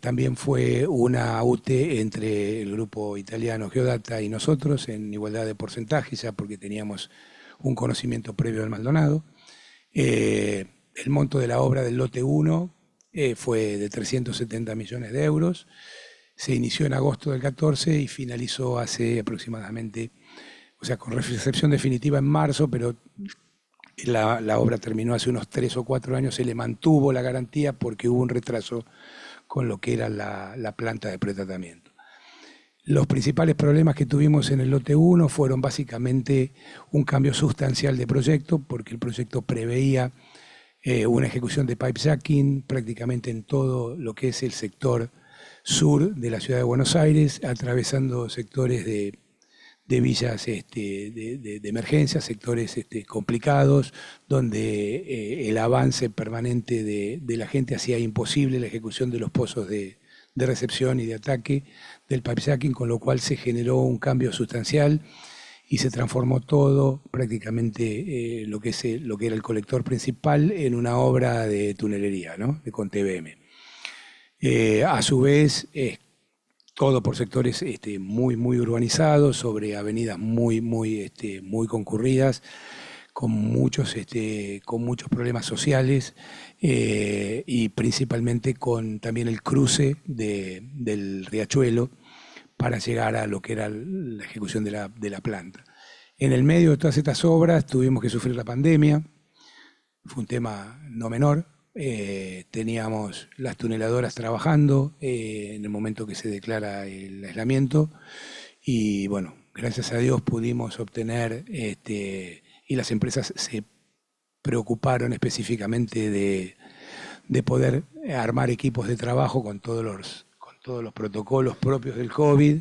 También fue una UTE entre el grupo italiano Geodata y nosotros en igualdad de porcentajes, ya porque teníamos un conocimiento previo del Maldonado. El monto de la obra del lote 1 fue de 370 millones de euros. Se inició en agosto del 14 y finalizó hace aproximadamente, o sea, con recepción definitiva en marzo, pero la obra terminó hace unos 3 o 4 años. Se le mantuvo la garantía porque hubo un retraso con lo que era la planta de pretratamiento. Los principales problemas que tuvimos en el lote 1 fueron básicamente un cambio sustancial de proyecto, porque el proyecto preveía una ejecución de pipe jacking prácticamente en todo lo que es el sector sur de la ciudad de Buenos Aires, atravesando sectores de villas de emergencia, sectores complicados, donde el avance permanente de la gente hacía imposible la ejecución de los pozos de recepción y de ataque del pipe jacking, con lo cual se generó un cambio sustancial y se transformó todo, prácticamente lo que era el colector principal, en una obra de tunelería, ¿no? Con TBM. A su vez, todo por sectores muy urbanizados, sobre avenidas muy concurridas, con muchos problemas sociales y principalmente con también el cruce del riachuelo para llegar a lo que era la ejecución de la planta. En el medio de todas estas obras tuvimos que sufrir la pandemia, fue un tema no menor. Teníamos las tuneladoras trabajando en el momento que se declara el aislamiento y bueno, gracias a Dios pudimos obtener, y las empresas se preocuparon específicamente de poder armar equipos de trabajo con todos los protocolos propios del COVID,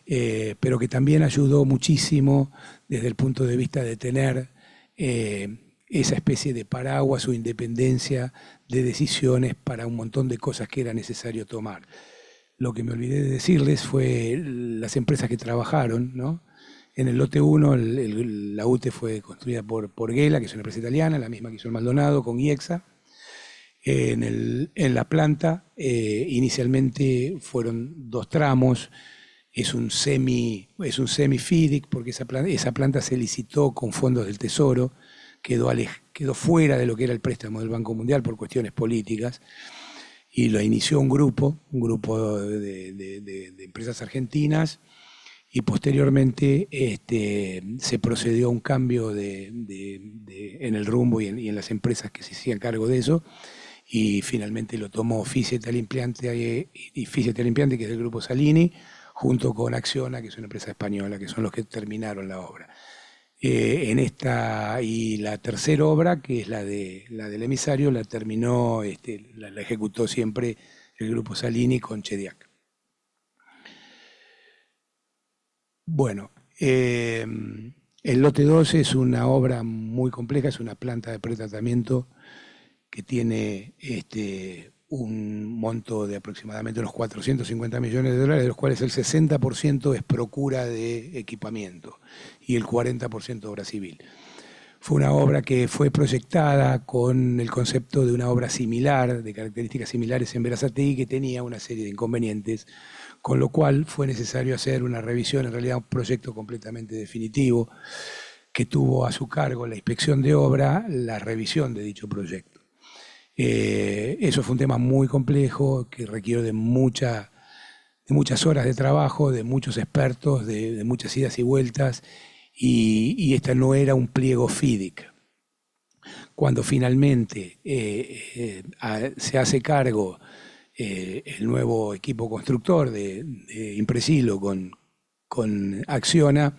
pero que también ayudó muchísimo desde el punto de vista de tener esa especie de paraguas o independencia de decisiones para un montón de cosas que era necesario tomar. Lo que me olvidé de decirles fue las empresas que trabajaron, ¿no? En el lote 1, la UTE fue construida por Gela, que es una empresa italiana, la misma que hizo el Maldonado, con IEXA. En la planta, inicialmente fueron 2 tramos, es un semi-FIDIC, porque esa planta se licitó con fondos del Tesoro, quedó fuera de lo que era el préstamo del Banco Mundial por cuestiones políticas, y lo inició un grupo de empresas argentinas, y posteriormente se procedió a un cambio en el rumbo y en las empresas que se hacían cargo de eso, y finalmente lo tomó Fischer Impianti, que es del grupo Salini, junto con Acciona, que es una empresa española, que son los que terminaron la obra. Y la tercera obra, que es la del emisario, la terminó, la ejecutó siempre el grupo Salini con Chediak. Bueno, el lote 2 es una obra muy compleja, es una planta de pretratamiento que tiene un monto de aproximadamente unos 450 millones de dólares, de los cuales el 60% es procura de equipamiento y el 40% obra civil. Fue una obra que fue proyectada con el concepto de una obra similar, de características similares en Berazategui, que tenía una serie de inconvenientes, con lo cual fue necesario hacer una revisión, en realidad un proyecto completamente definitivo, que tuvo a su cargo la inspección de obra, la revisión de dicho proyecto. Eso fue un tema muy complejo, que requiere de muchas horas de trabajo, de muchos expertos, de muchas idas y vueltas, y esta no era un pliego FIDIC. Cuando finalmente se hace cargo el nuevo equipo constructor de Impresilo con Acciona,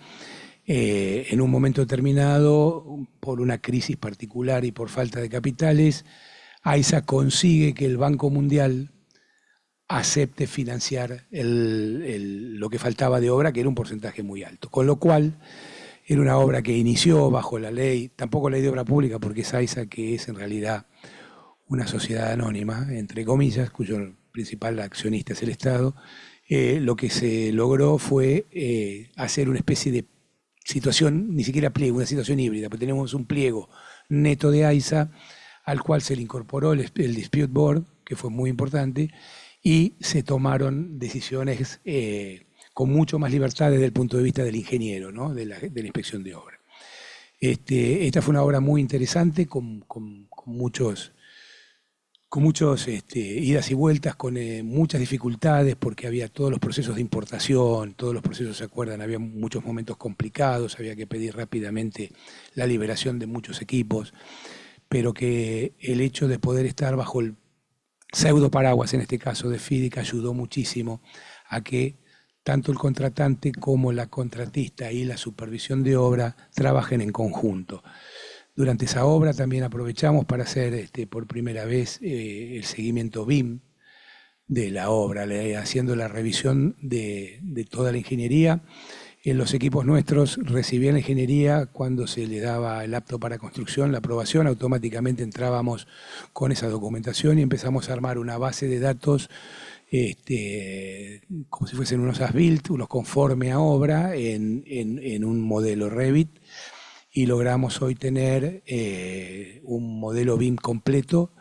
en un momento determinado, por una crisis particular y por falta de capitales, AISA consigue que el Banco Mundial acepte financiar lo que faltaba de obra, que era un porcentaje muy alto. Con lo cual, era una obra que inició bajo la ley, tampoco ley de obra pública, porque es AISA, que es en realidad una sociedad anónima, entre comillas, cuyo principal accionista es el Estado. Lo que se logró fue hacer una especie de situación, ni siquiera pliego, una situación híbrida, porque tenemos un pliego neto de AISA, al cual se le incorporó el Dispute Board, que fue muy importante, y se tomaron decisiones con mucho más libertad desde el punto de vista del ingeniero, ¿no? de la inspección de obra. Esta fue una obra muy interesante, con muchos idas y vueltas, con muchas dificultades, porque había todos los procesos de importación, todos los procesos, ¿se acuerdan? Había muchos momentos complicados, había que pedir rápidamente la liberación de muchos equipos, pero que el hecho de poder estar bajo el pseudo paraguas, en este caso de FIDIC, ayudó muchísimo a que tanto el contratante como la contratista y la supervisión de obra trabajen en conjunto. Durante esa obra también aprovechamos para hacer por primera vez el seguimiento BIM de la obra, haciendo la revisión de toda la ingeniería. En los equipos nuestros recibían la ingeniería cuando se le daba el apto para construcción, la aprobación, automáticamente entrábamos con esa documentación y empezamos a armar una base de datos como si fuesen unos as-built, unos conforme a obra, en un modelo Revit, y logramos hoy tener un modelo BIM completo,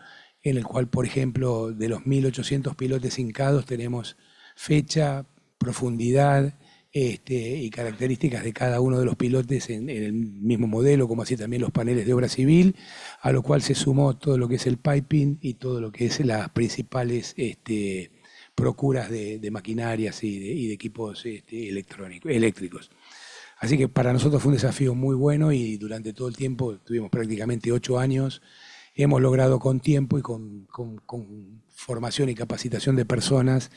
en el cual, por ejemplo, de los 1.800 pilotes hincados tenemos fecha, profundidad, y características de cada uno de los pilotes en el mismo modelo, como así también los paneles de obra civil, a lo cual se sumó todo lo que es el piping y todo lo que es las principales procuras de maquinarias y de equipos eléctricos. Así que para nosotros fue un desafío muy bueno y durante todo el tiempo, tuvimos prácticamente 8 años, hemos logrado con tiempo y con formación y capacitación de personas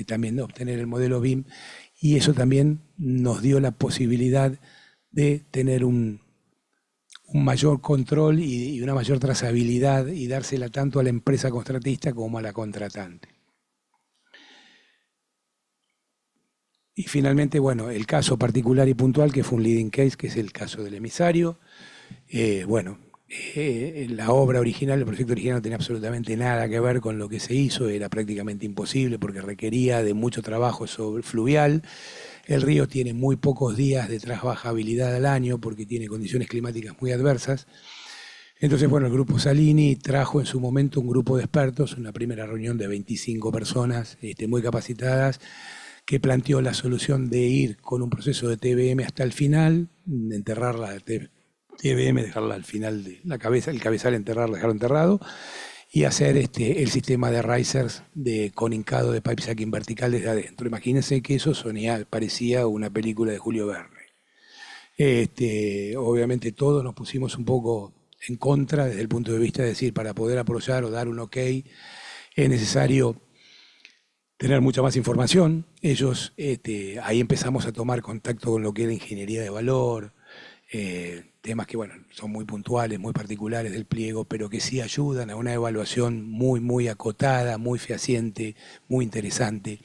también obtener el modelo BIM, y eso también nos dio la posibilidad de tener un mayor control y una mayor trazabilidad y dársela tanto a la empresa contratista como a la contratante. Y finalmente, bueno, el caso particular y puntual, que fue un leading case, que es el caso del emisario. La obra original, el proyecto original no tenía absolutamente nada que ver con lo que se hizo, era prácticamente imposible porque requería de mucho trabajo sobre fluvial. El río tiene muy pocos días de trabajabilidad al año porque tiene condiciones climáticas muy adversas. Entonces, bueno, el grupo Salini trajo en su momento un grupo de expertos, una primera reunión de 25 personas muy capacitadas, que planteó la solución de ir con un proceso de TBM hasta el final, enterrar la TBM, dejarla al final de la cabeza, el cabezal enterrarlo, dejarlo enterrado, y hacer el sistema de risers con hincado de pipe jacking vertical desde adentro. Imagínense que eso parecía una película de Julio Verne. Obviamente todos nos pusimos un poco en contra desde el punto de vista de decir, para poder apoyar o dar un ok, es necesario tener mucha más información. Ellos, ahí empezamos a tomar contacto con lo que era ingeniería de valor, temas que, bueno, son muy puntuales, muy particulares del pliego, pero que sí ayudan a una evaluación muy, muy acotada, muy fehaciente, muy interesante.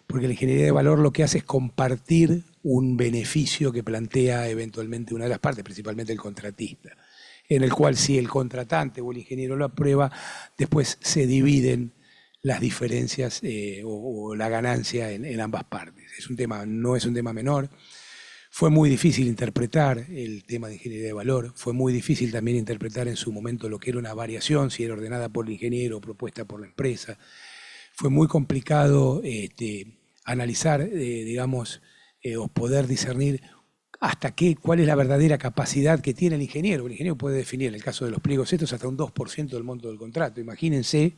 Porque la ingeniería de valor lo que hace es compartir un beneficio que plantea eventualmente una de las partes, principalmente el contratista, en el cual si el contratante o el ingeniero lo aprueba, después se dividen las diferencias o la ganancia en ambas partes. No es un tema menor. Fue muy difícil interpretar el tema de ingeniería de valor, fue muy difícil también interpretar en su momento lo que era una variación, si era ordenada por el ingeniero o propuesta por la empresa. Fue muy complicado analizar, o poder discernir cuál es la verdadera capacidad que tiene el ingeniero. El ingeniero puede definir, en el caso de los pliegos estos, hasta un 2% del monto del contrato. Imagínense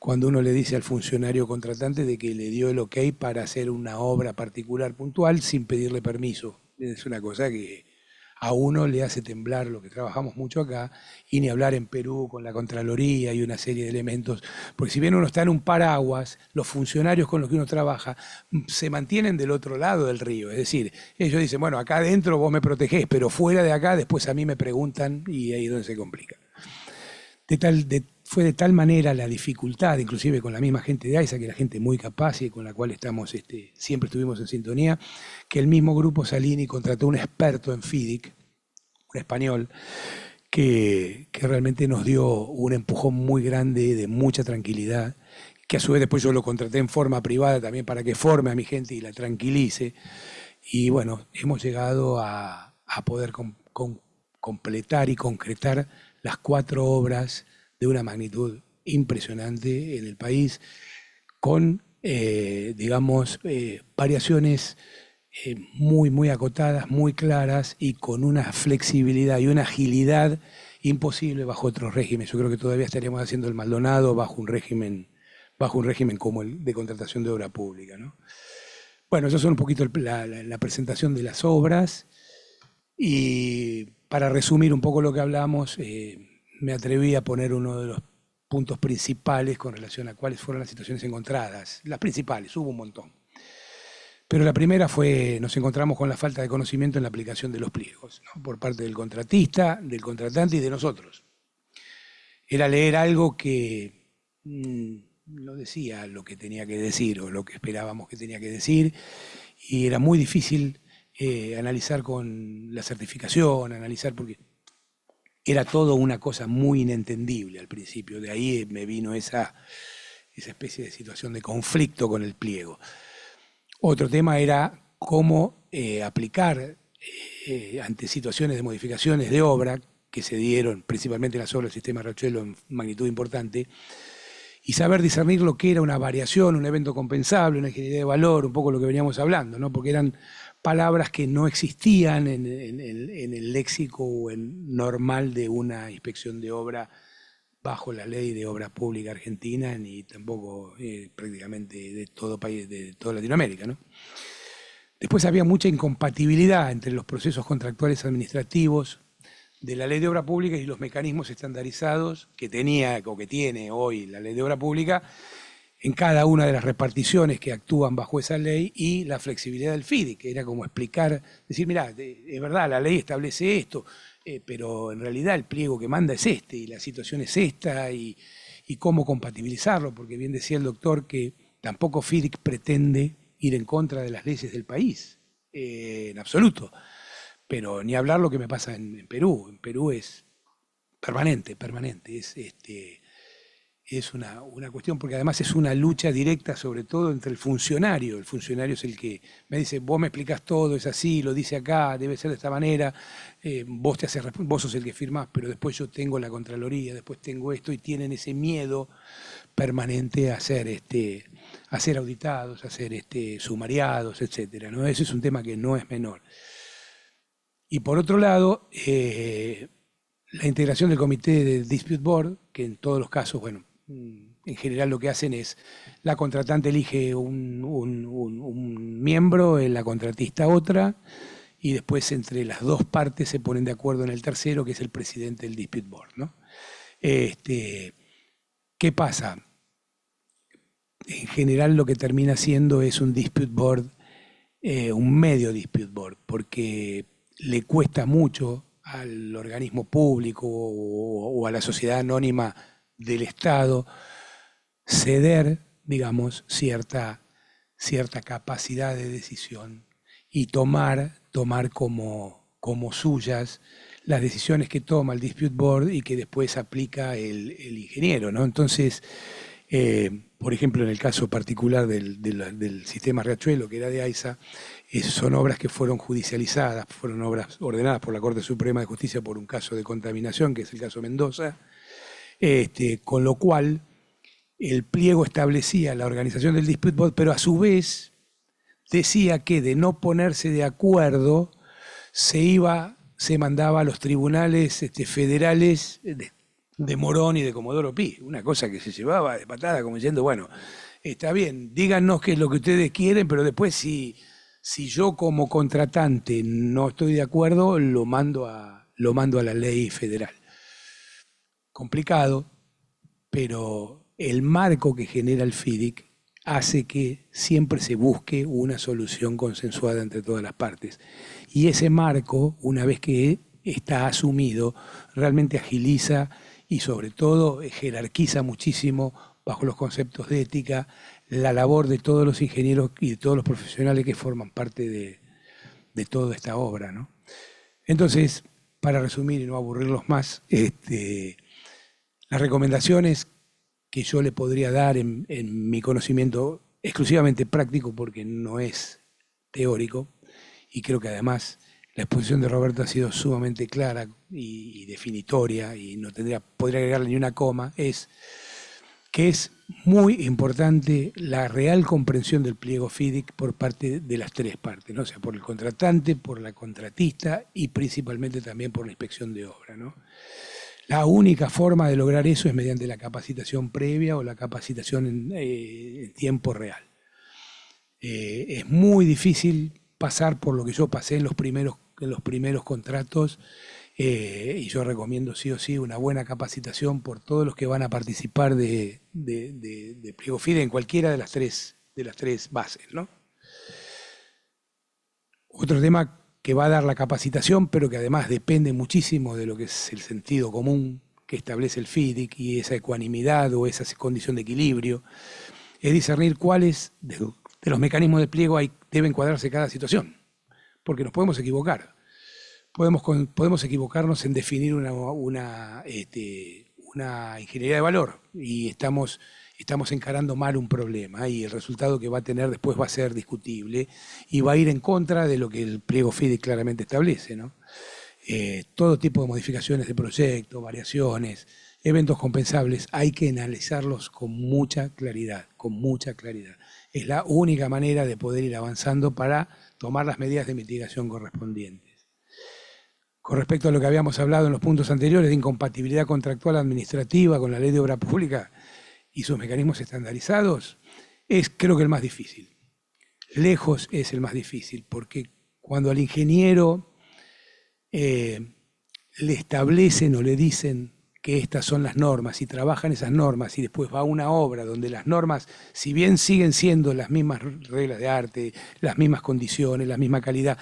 cuando uno le dice al funcionario contratante de que le dio el ok para hacer una obra particular puntual sin pedirle permiso. Es una cosa que a uno le hace temblar, lo que trabajamos mucho acá, y ni hablar en Perú con la Contraloría y una serie de elementos, porque si bien uno está en un paraguas, los funcionarios con los que uno trabaja se mantienen del otro lado del río, es decir, ellos dicen, bueno, acá adentro vos me protegés, pero fuera de acá después a mí me preguntan y ahí es donde se complica. Fue de tal manera la dificultad, inclusive con la misma gente de AISA, que era gente muy capaz y con la cual siempre estuvimos en sintonía, que el mismo grupo Salini contrató un experto en FIDIC, un español, que realmente nos dio un empujón muy grande, de mucha tranquilidad, que a su vez después yo lo contraté en forma privada también para que forme a mi gente y la tranquilice. Y bueno, hemos llegado a poder completar y concretar las 4 obras de una magnitud impresionante en el país, con, variaciones muy, muy acotadas, muy claras y con una flexibilidad y una agilidad imposible bajo otros regímenes. Yo creo que todavía estaríamos haciendo el Maldonado bajo un régimen como el de contratación de obra pública, ¿no? Bueno, eso son un poquito la presentación de las obras, y para resumir un poco lo que hablamos, me atreví a poner uno de los puntos principales con relación a cuáles fueron las situaciones encontradas. Las principales, hubo un montón. Pero la primera fue, nos encontramos con la falta de conocimiento en la aplicación de los pliegos, ¿no? Por parte del contratista, del contratante y de nosotros. Era leer algo que no decía lo que tenía que decir o lo que esperábamos que tenía que decir, y era muy difícil analizar con la certificación, porque era todo una cosa muy inentendible al principio. De ahí me vino esa especie de situación de conflicto con el pliego. Otro tema era cómo aplicar ante situaciones de modificaciones de obra que se dieron principalmente en las obras del sistema Riachuelo en magnitud importante, y saber discernir lo que era una variación, un evento compensable, una ingeniería de valor, un poco lo que veníamos hablando, ¿no? Porque eran palabras que no existían en el léxico normal de una inspección de obra bajo la ley de obra pública argentina, ni tampoco prácticamente de todo país, de toda Latinoamérica, ¿no? Después había mucha incompatibilidad entre los procesos contractuales administrativos de la Ley de Obra Pública y los mecanismos estandarizados que tenía o que tiene hoy la Ley de Obra Pública en cada una de las reparticiones que actúan bajo esa ley y la flexibilidad del FIDIC, que era como explicar, decir, mirá, es verdad, la ley establece esto, pero en realidad el pliego que manda es este y la situación es esta y cómo compatibilizarlo, porque bien decía el doctor que tampoco FIDIC pretende ir en contra de las leyes del país, en absoluto. Pero ni hablar lo que me pasa en Perú. En Perú es permanente. Es una cuestión, porque además es una lucha directa, sobre todo entre el funcionario. El funcionario es el que me dice, vos me explicás todo, es así, lo dice acá, debe ser de esta manera, vos sos el que firmás, pero después yo tengo la Contraloría, después tengo esto, y tienen ese miedo permanente a ser auditados, a ser sumariados, etcétera, ¿no? Ese es un tema que no es menor. Y por otro lado, la integración del comité de Dispute Board, que en todos los casos, bueno, en general lo que hacen es, la contratante elige un miembro, la contratista otra, y después entre las dos partes se ponen de acuerdo en el tercero, que es el presidente del Dispute Board, ¿no? ¿Qué pasa? En general lo que termina siendo es un Dispute Board, un medio Dispute Board, porque le cuesta mucho al organismo público o a la sociedad anónima del Estado ceder, digamos, cierta capacidad de decisión y tomar como suyas las decisiones que toma el Dispute Board y que después aplica el ingeniero, ¿no? Entonces, por ejemplo, en el caso particular del sistema Riachuelo, que era de AISA, son obras que fueron judicializadas, fueron obras ordenadas por la Corte Suprema de Justicia por un caso de contaminación, que es el caso Mendoza, con lo cual el pliego establecía la organización del Dispute Board, pero a su vez decía que de no ponerse de acuerdo se mandaba a los tribunales federales de Morón y de Comodoro Pi, una cosa que se llevaba de patada como diciendo, bueno, está bien, díganos qué es lo que ustedes quieren, pero después si yo como contratante no estoy de acuerdo, lo mando a la ley federal. Complicado, pero el marco que genera el FIDIC hace que siempre se busque una solución consensuada entre todas las partes. Y ese marco, una vez que está asumido, realmente agiliza y sobre todo jerarquiza muchísimo bajo los conceptos de ética la labor de todos los ingenieros y de todos los profesionales que forman parte de toda esta obra, ¿no? Entonces, para resumir y no aburrirlos más, las recomendaciones que yo le podría dar en mi conocimiento exclusivamente práctico, porque no es teórico, y creo que además la exposición de Roberto ha sido sumamente clara y definitoria, y no podría agregarle ni una coma, es que es muy importante la real comprensión del pliego FIDIC por parte de las tres partes, ¿no? O sea, por el contratante, por la contratista y principalmente también por la inspección de obra, ¿no? La única forma de lograr eso es mediante la capacitación previa o la capacitación en tiempo real. Es muy difícil pasar por lo que yo pasé en los primeros contratos, y yo recomiendo sí o sí una buena capacitación por todos los que van a participar de pliego FIDIC en cualquiera de las tres bases, ¿no? Otro tema que va a dar la capacitación, pero que además depende muchísimo de lo que es el sentido común que establece el FIDIC y esa ecuanimidad o esa condición de equilibrio, es discernir cuáles de los mecanismos de pliego debe encuadrarse cada situación, porque nos podemos equivocar. Podemos equivocarnos en definir una ingeniería de valor y estamos encarando mal un problema y el resultado que va a tener después va a ser discutible y va a ir en contra de lo que el pliego FIDIC claramente establece, ¿no? Todo tipo de modificaciones de proyecto, variaciones, eventos compensables, hay que analizarlos con mucha claridad, Es la única manera de poder ir avanzando para tomar las medidas de mitigación correspondientes. Con respecto a lo que habíamos hablado en los puntos anteriores de incompatibilidad contractual administrativa con la Ley de Obra Pública y sus mecanismos estandarizados, es creo que el más difícil. lejos es el más difícil, porque cuando al ingeniero le establecen o le dicen que estas son las normas y trabajan esas normas y después va a una obra donde las normas, si bien siguen siendo las mismas reglas de arte, las mismas condiciones, la misma calidad,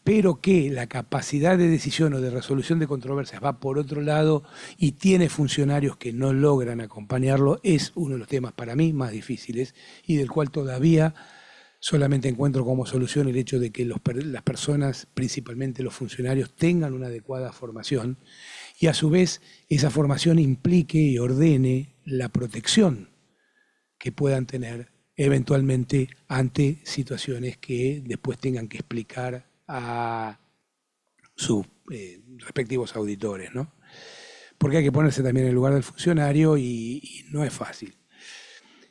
pero que la capacidad de decisión o de resolución de controversias va por otro lado y tiene funcionarios que no logran acompañarlo, es uno de los temas para mí más difíciles y del cual todavía solamente encuentro como solución el hecho de que las personas, principalmente los funcionarios, tengan una adecuada formación y a su vez esa formación implique y ordene la protección que puedan tener eventualmente ante situaciones que después tengan que explicar a sus respectivos auditores, ¿no? Porque hay que ponerse también en el lugar del funcionario y no es fácil.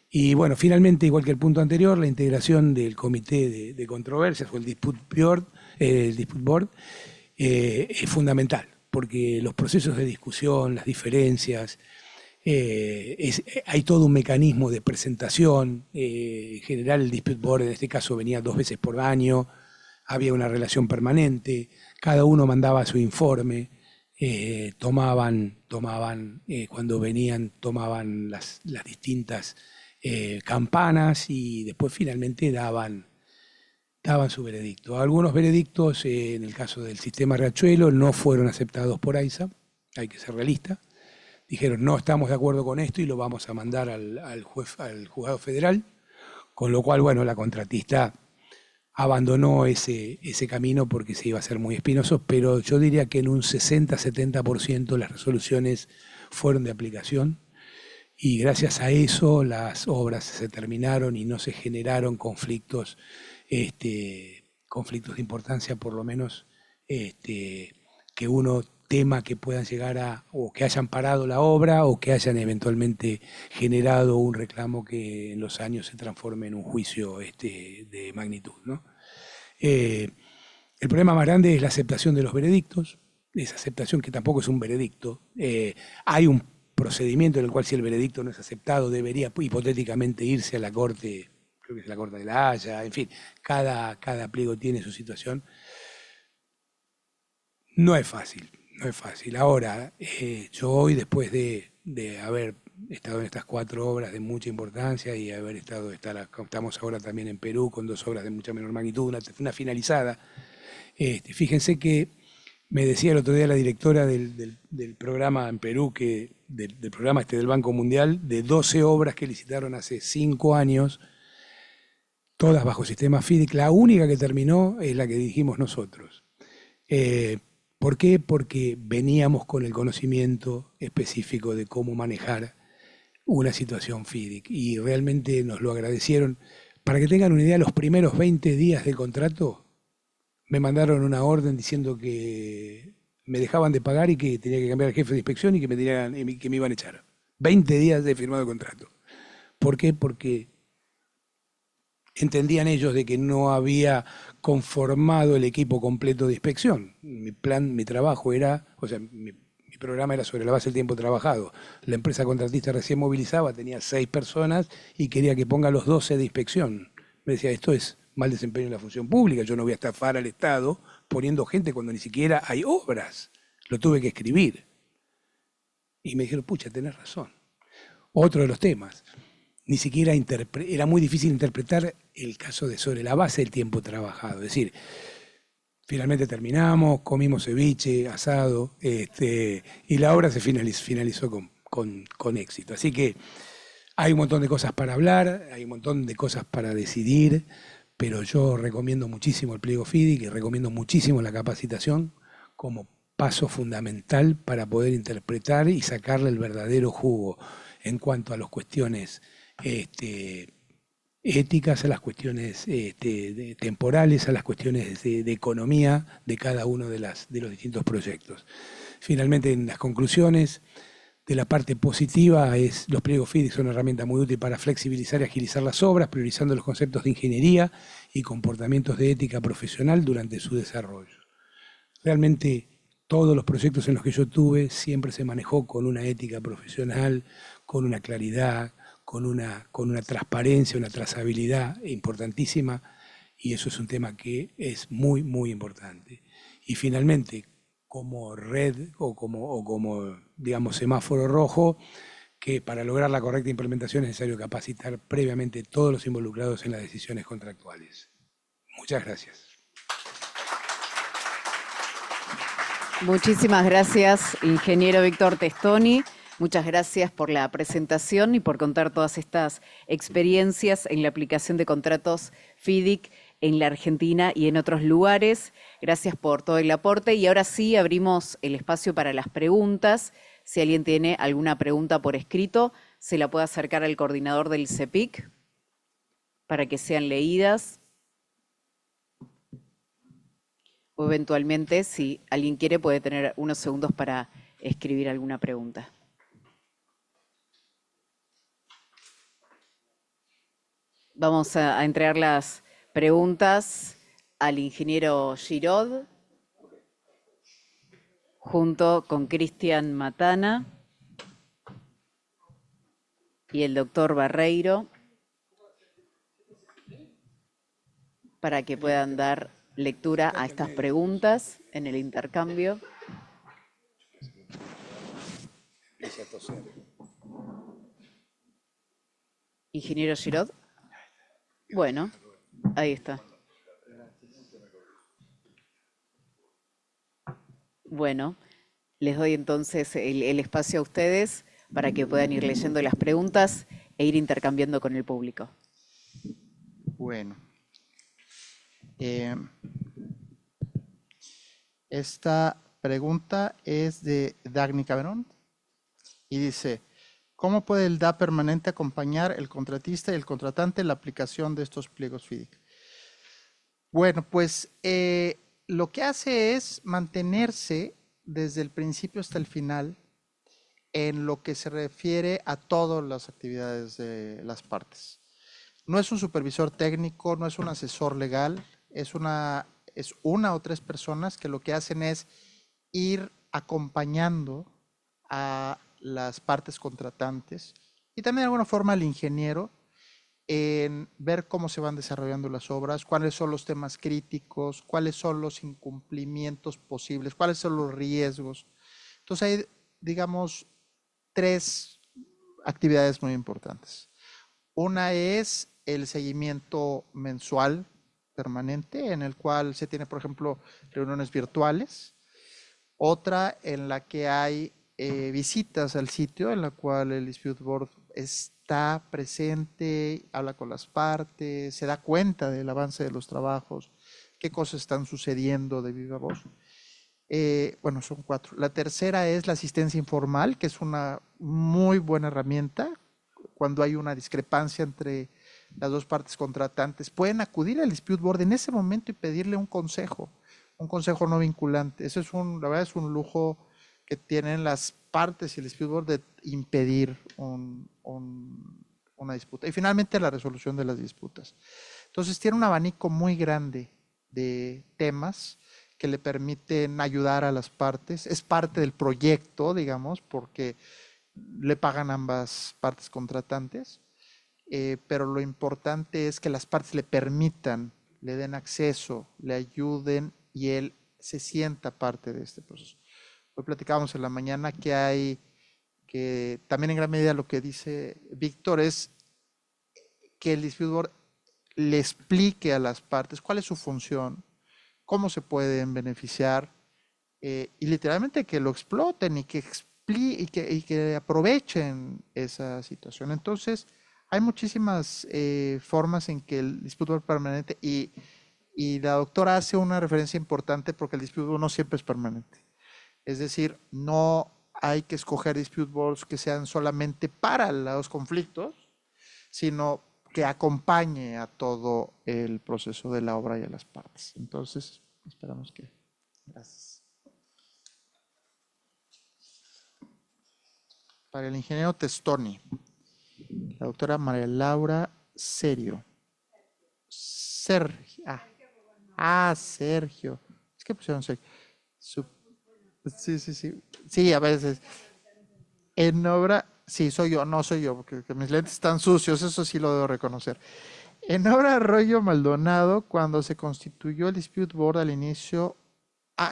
Y bueno, finalmente, igual que el punto anterior, la integración del comité de controversias o el Dispute Board es fundamental, porque los procesos de discusión, las diferencias, hay todo un mecanismo de presentación. En general, el Dispute Board en este caso venía 2 veces por año, había una relación permanente, cada uno mandaba su informe, cuando venían, tomaban las distintas campanas y después finalmente daban su veredicto. Algunos veredictos, en el caso del sistema Riachuelo, no fueron aceptados por AISA, hay que ser realista. Dijeron, no estamos de acuerdo con esto y lo vamos a mandar al juzgado federal, con lo cual, bueno, la contratista abandonó ese camino porque se iba a ser muy espinoso, pero yo diría que en un 60-70% las resoluciones fueron de aplicación. Y gracias a eso las obras se terminaron y no se generaron conflictos de importancia, por lo menos que uno tema que puedan llegar o que hayan parado la obra o que hayan eventualmente generado un reclamo que en los años se transforme en un juicio de magnitud, ¿no? El problema más grande es la aceptación de los veredictos, esa aceptación que tampoco es un veredicto. Hay un procedimiento en el cual si el veredicto no es aceptado debería hipotéticamente irse a la Corte, creo que es la Corte de la Haya, en fin, cada pliego tiene su situación. No es fácil. Ahora, yo hoy, después de haber estado en estas 4 obras de mucha importancia y estamos ahora también en Perú con 2 obras de mucha menor magnitud, una finalizada, fíjense que me decía el otro día la directora del programa en Perú, del programa del Banco Mundial, de 12 obras que licitaron hace 5 años, todas bajo sistema FIDIC, la única que terminó es la que dijimos nosotros. ¿Por qué? Porque veníamos con el conocimiento específico de cómo manejar una situación FIDIC y realmente nos lo agradecieron. Para que tengan una idea, los primeros 20 días del contrato me mandaron una orden diciendo que me dejaban de pagar y que tenía que cambiar al jefe de inspección y que me iban a echar. 20 días de firmado el contrato. ¿Por qué? Porque entendían ellos de que no había conformado el equipo completo de inspección. Mi trabajo era, mi programa era sobre la base del tiempo trabajado. La empresa contratista recién movilizaba, tenía 6 personas y quería que ponga los 12 de inspección. Me decía, esto es mal desempeño en la función pública, yo no voy a estafar al Estado poniendo gente cuando ni siquiera hay obras. Lo tuve que escribir. Y me dijeron, pucha, tenés razón. Otro de los temas, ni siquiera era muy difícil interpretar el caso de sobre la base del tiempo trabajado. Es decir, finalmente terminamos, comimos ceviche, asado, y la obra se finalizó con éxito. Así que hay un montón de cosas para hablar, hay un montón de cosas para decidir, pero yo recomiendo muchísimo el pliego FIDIC y recomiendo muchísimo la capacitación como paso fundamental para poder interpretar y sacarle el verdadero jugo en cuanto a las cuestiones éticas, a las cuestiones temporales, a las cuestiones de economía de cada uno de los distintos proyectos. Finalmente, en las conclusiones, de la parte positiva, los pliegos FIDIC son una herramienta muy útil para flexibilizar y agilizar las obras, priorizando los conceptos de ingeniería y comportamientos de ética profesional durante su desarrollo. Realmente, todos los proyectos en los que yo tuve siempre se manejó con una ética profesional, con una claridad, con una transparencia, una trazabilidad importantísima, y eso es un tema que es muy, muy importante. Y finalmente, como red o como, digamos, semáforo rojo, que para lograr la correcta implementación es necesario capacitar previamente todos los involucrados en las decisiones contractuales. Muchas gracias. Muchísimas gracias, ingeniero Víctor Testoni. Muchas gracias por la presentación y por contar todas estas experiencias en la aplicación de contratos FIDIC en la Argentina y en otros lugares. Gracias por todo el aporte. Y ahora sí abrimos el espacio para las preguntas. Si alguien tiene alguna pregunta por escrito, se la puede acercar al coordinador del CEPIC para que sean leídas. O eventualmente, si alguien quiere, puede tener unos segundos para escribir alguna pregunta. Vamos a entregar las preguntas al ingeniero Giraud, junto con Cristian Matana y el doctor Barreiro, para que puedan dar lectura a estas preguntas en el intercambio. Ingeniero Giraud. Bueno, ahí está. Bueno, les doy entonces el espacio a ustedes para que puedan ir leyendo las preguntas e ir intercambiando con el público. Bueno. Esta pregunta es de Dagny Caberón y dice, ¿cómo puede el DA permanente acompañar el contratista y el contratante en la aplicación de estos pliegos FIDIC? Bueno, pues lo que hace es mantenerse desde el principio hasta el final en lo que se refiere a todas las actividades de las partes. No es un supervisor técnico, no es un asesor legal, es una o tres personas que lo que hacen es ir acompañando a las partes contratantes y también de alguna forma al ingeniero en ver cómo se van desarrollando las obras, cuáles son los temas críticos, cuáles son los incumplimientos posibles, cuáles son los riesgos. Entonces hay, digamos, tres actividades muy importantes. Una es el seguimiento mensual permanente, en el cual se tiene, por ejemplo, reuniones virtuales. Otra en la que hay visitas al sitio, en la cual el Dispute Board está presente, habla con las partes, se da cuenta del avance de los trabajos, qué cosas están sucediendo de viva voz. Bueno, son 4. La tercera es la asistencia informal, que es una muy buena herramienta. Cuando hay una discrepancia entre las dos partes contratantes, pueden acudir al Dispute Board en ese momento y pedirle un consejo no vinculante. Eso es la verdad es un lujo que tienen las partes y el Dispute Board de impedir una disputa. Y finalmente la resolución de las disputas. Entonces tiene un abanico muy grande de temas que le permiten ayudar a las partes. Es parte del proyecto, digamos, porque le pagan ambas partes contratantes, pero lo importante es que las partes le permitan, le den acceso, le ayuden y él se sienta parte de este proceso. Hoy platicábamos en la mañana que también en gran medida lo que dice Víctor es que el Dispute Board le explique a las partes cuál es su función, cómo se pueden beneficiar y literalmente que lo exploten y que aprovechen esa situación. Entonces, hay muchísimas formas en que el Dispute Board permanente y la doctora hace una referencia importante porque el Dispute Board no siempre es permanente. Es decir, no hay que escoger Dispute Boards que sean solamente para los conflictos, sino que acompañe a todo el proceso de la obra y a las partes. Entonces, esperamos que... Gracias. Para el ingeniero Testoni, la doctora María Laura Sergio. Sergio. Es que pusieron Sergio. Sí. Sí, a veces. En obra, sí, soy yo, no soy yo, porque mis lentes están sucios, eso sí lo debo reconocer. En Obra Arroyo Maldonado, cuando se constituyó el Dispute Board al inicio.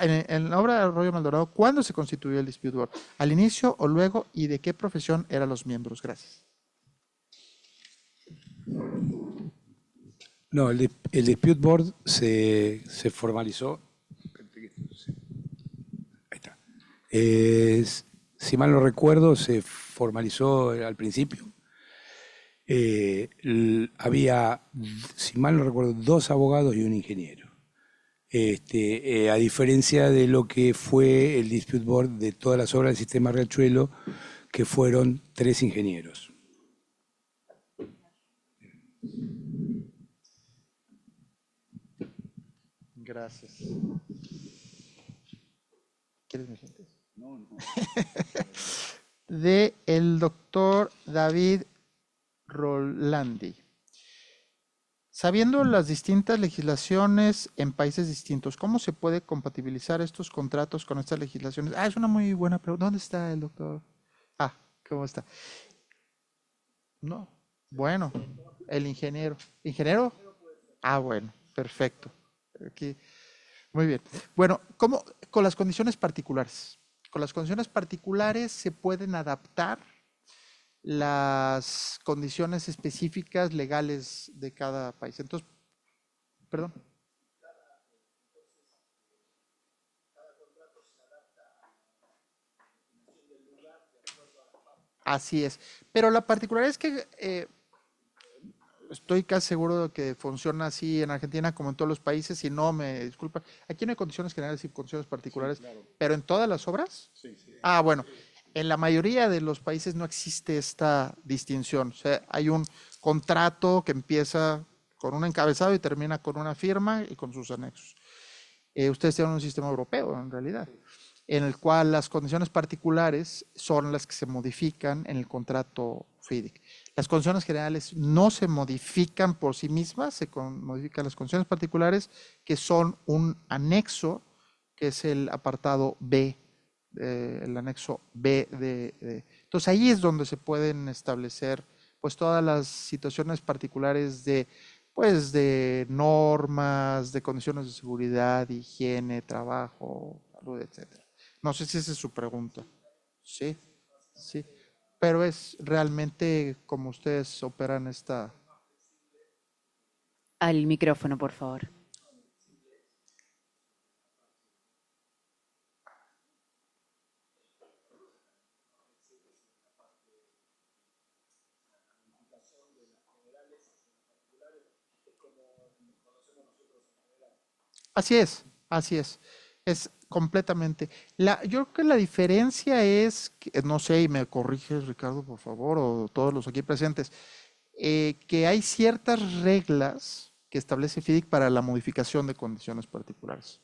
En Obra Arroyo Maldonado, ¿cuándo se constituyó el Dispute Board? ¿Al inicio o luego? ¿Y de qué profesión eran los miembros? Gracias. No, el Dispute Board se formalizó. Ahí está. Si mal no recuerdo, se formalizó al principio. Había, si mal no recuerdo, 2 abogados y un ingeniero. A diferencia de lo que fue el Dispute Board de todas las obras del sistema Riachuelo, que fueron 3 ingenieros. Gracias. ¿Quieres mis lentes? No, no. De el doctor David Rolandi. Sabiendo las distintas legislaciones en países distintos, ¿cómo se puede compatibilizar estos contratos con estas legislaciones? Es una muy buena pregunta. ¿Dónde está el doctor? ¿Cómo está? No. Bueno, el ingeniero. ¿Ingeniero? Bueno, perfecto. Aquí. Muy bien. Bueno, ¿cómo? Con las condiciones particulares. Con las condiciones particulares se pueden adaptar las condiciones específicas legales de cada país. Entonces, perdón. Así es. Pero la particularidad es que estoy casi seguro de que funciona así en Argentina como en todos los países, si no me disculpa. Aquí no hay condiciones generales y condiciones particulares, pero en todas las obras. Sí, sí. Bueno, en la mayoría de los países no existe esta distinción. O sea, hay un contrato que empieza con un encabezado y termina con una firma y con sus anexos. Ustedes tienen un sistema europeo, en realidad, en el cual las condiciones particulares son las que se modifican en el contrato FIDIC. Las condiciones generales no se modifican por sí mismas, se modifican las condiciones particulares, que son un anexo, que es el apartado B, el anexo B Entonces ahí es donde se pueden establecer pues todas las situaciones particulares pues de normas, de condiciones de seguridad, higiene, trabajo, salud, etcétera. No sé si esa es su pregunta. Sí, sí. Pero es realmente como ustedes operan esta. Al micrófono, por favor. Así es, así es. Es completamente. Yo creo que la diferencia es, no sé, y me corriges, Ricardo, por favor, o todos los aquí presentes, que hay ciertas reglas que establece FIDIC para la modificación de condiciones particulares.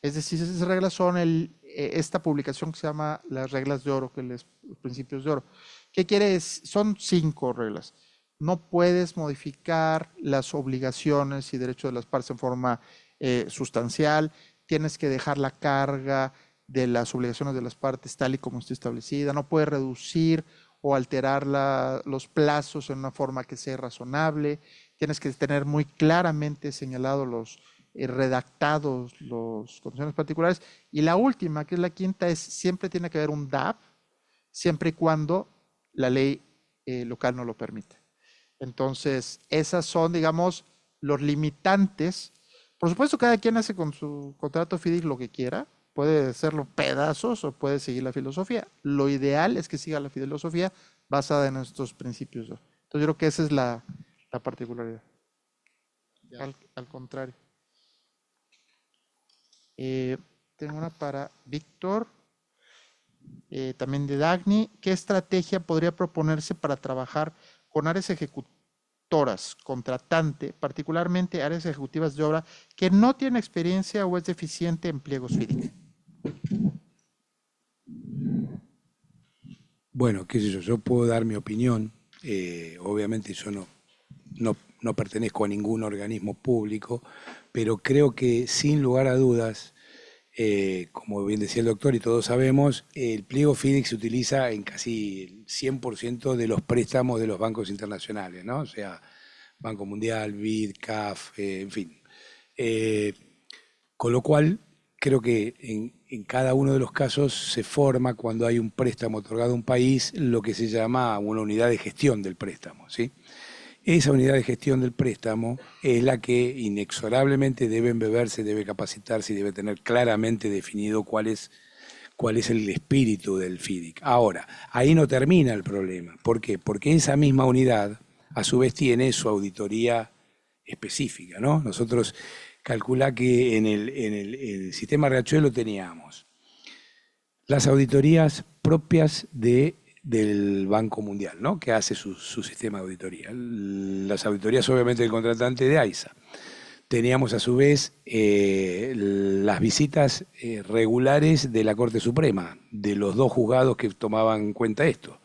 Es decir, esas reglas son esta publicación que se llama las reglas de oro, los principios de oro. ¿Qué quiere decir? Son 5 reglas. No puedes modificar las obligaciones y derechos de las partes en forma sustancial. Tienes que dejar la carga de las obligaciones de las partes tal y como esté establecida. No puedes reducir o alterar los plazos en una forma que sea razonable. Tienes que tener muy claramente señalados los redactados las condiciones particulares. Y la última, que es la quinta, es siempre tiene que haber un DAP, siempre y cuando la ley local no lo permite. Entonces, esas son, digamos, los limitantes. Por supuesto, cada quien hace con su contrato FIDIC lo que quiera. Puede hacerlo pedazos o puede seguir la filosofía. Lo ideal es que siga la filosofía basada en estos principios. Entonces, yo creo que esa es la particularidad. Al contrario. Tengo una para Víctor, también de Dagny. ¿Qué estrategia podría proponerse para trabajar con áreas ejecutoras, contratante, particularmente áreas ejecutivas de obra que no tienen experiencia o es deficiente en pliegos FIDIC? Bueno, qué sé yo puedo dar mi opinión. Obviamente yo no pertenezco a ningún organismo público, pero creo que sin lugar a dudas, como bien decía el doctor y todos sabemos, el pliego FIDIC se utiliza en casi el 100% de los préstamos de los bancos internacionales, ¿no? O sea, Banco Mundial, BID, CAF, en fin. Con lo cual, creo que en cada uno de los casos se forma, cuando hay un préstamo otorgado a un país, lo que se llama una unidad de gestión del préstamo, ¿sí? Esa unidad de gestión del préstamo es la que inexorablemente debe embeberse, debe capacitarse y debe tener claramente definido cuál es el espíritu del FIDIC. Ahora, ahí no termina el problema. ¿Por qué? Porque esa misma unidad, a su vez, tiene su auditoría específica, ¿no? Nosotros calculá que en el sistema Riachuelo teníamos las auditorías propias del Banco Mundial, ¿no? Que hace su sistema de auditoría. Las auditorías, obviamente, del contratante de AISA. Teníamos, a su vez, las visitas regulares de la Corte Suprema, de los dos juzgados que tomaban en cuenta esto.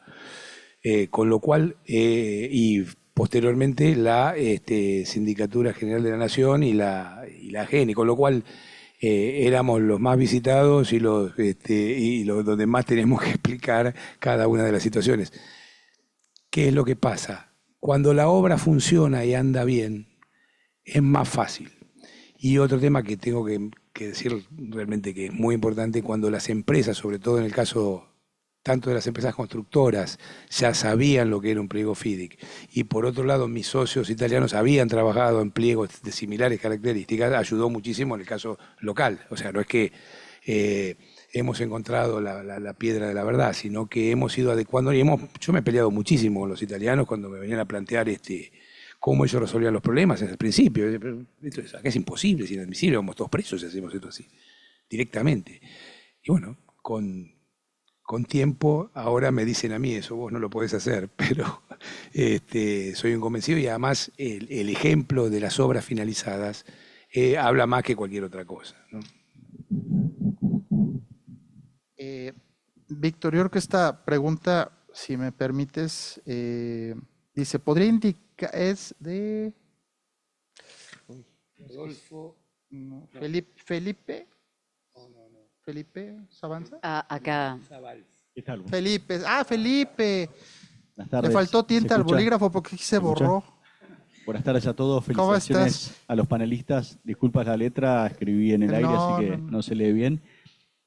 Con lo cual, y posteriormente la Sindicatura General de la Nación y la AGN, con lo cual éramos los más visitados y los donde más tenemos que explicar cada una de las situaciones. ¿Qué es lo que pasa? Cuando la obra funciona y anda bien, es más fácil. Y otro tema que tengo que decir realmente que es muy importante, cuando las empresas, sobre todo en el caso tanto de las empresas constructoras, ya sabían lo que era un pliego FIDIC, y por otro lado mis socios italianos habían trabajado en pliegos de similares características, ayudó muchísimo en el caso local. O sea, no es que hemos encontrado la piedra de la verdad, sino que hemos ido adecuando, y yo me he peleado muchísimo con los italianos cuando me venían a plantear cómo ellos resolvían los problemas en el principio. Pero acá es imposible, es inadmisible, vamos todos presos si hacemos esto así, directamente. Y bueno, con tiempo, ahora me dicen a mí eso, vos no lo podés hacer, pero soy un convencido, y además el ejemplo de las obras finalizadas habla más que cualquier otra cosa, ¿no? Víctor, yo creo que esta pregunta, si me permites, dice, ¿podría indicar, es de Rodolfo. no, Felipe Sabanza? Acá. ¿Qué tal? Felipe, Felipe. Buenas tardes. Le faltó tinta ¿Se al escucha? bolígrafo porque aquí se escucha? borró. Buenas tardes a todos. ¿Cómo Felicitaciones estás? a los panelistas. Disculpas la letra, escribí en el aire, No, así que no. no se lee bien.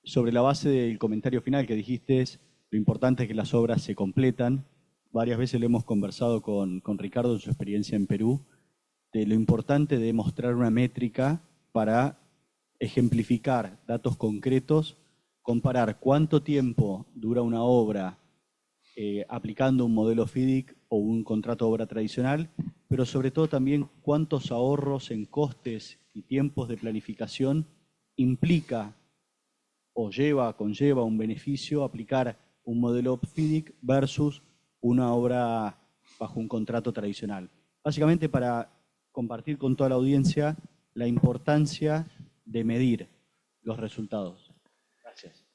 Sobre la base del comentario final que dijiste, lo importante es que las obras se completan. Varias veces lo hemos conversado con Ricardo en su experiencia en Perú, de lo importante de mostrar una métrica para ejemplificar datos concretos, comparar cuánto tiempo dura una obra aplicando un modelo FIDIC o un contrato de obra tradicional, pero sobre todo también cuántos ahorros en costes y tiempos de planificación implica o conlleva un beneficio aplicar un modelo FIDIC versus una obra bajo un contrato tradicional. Básicamente para compartir con toda la audiencia la importancia de medir los resultados. Gracias.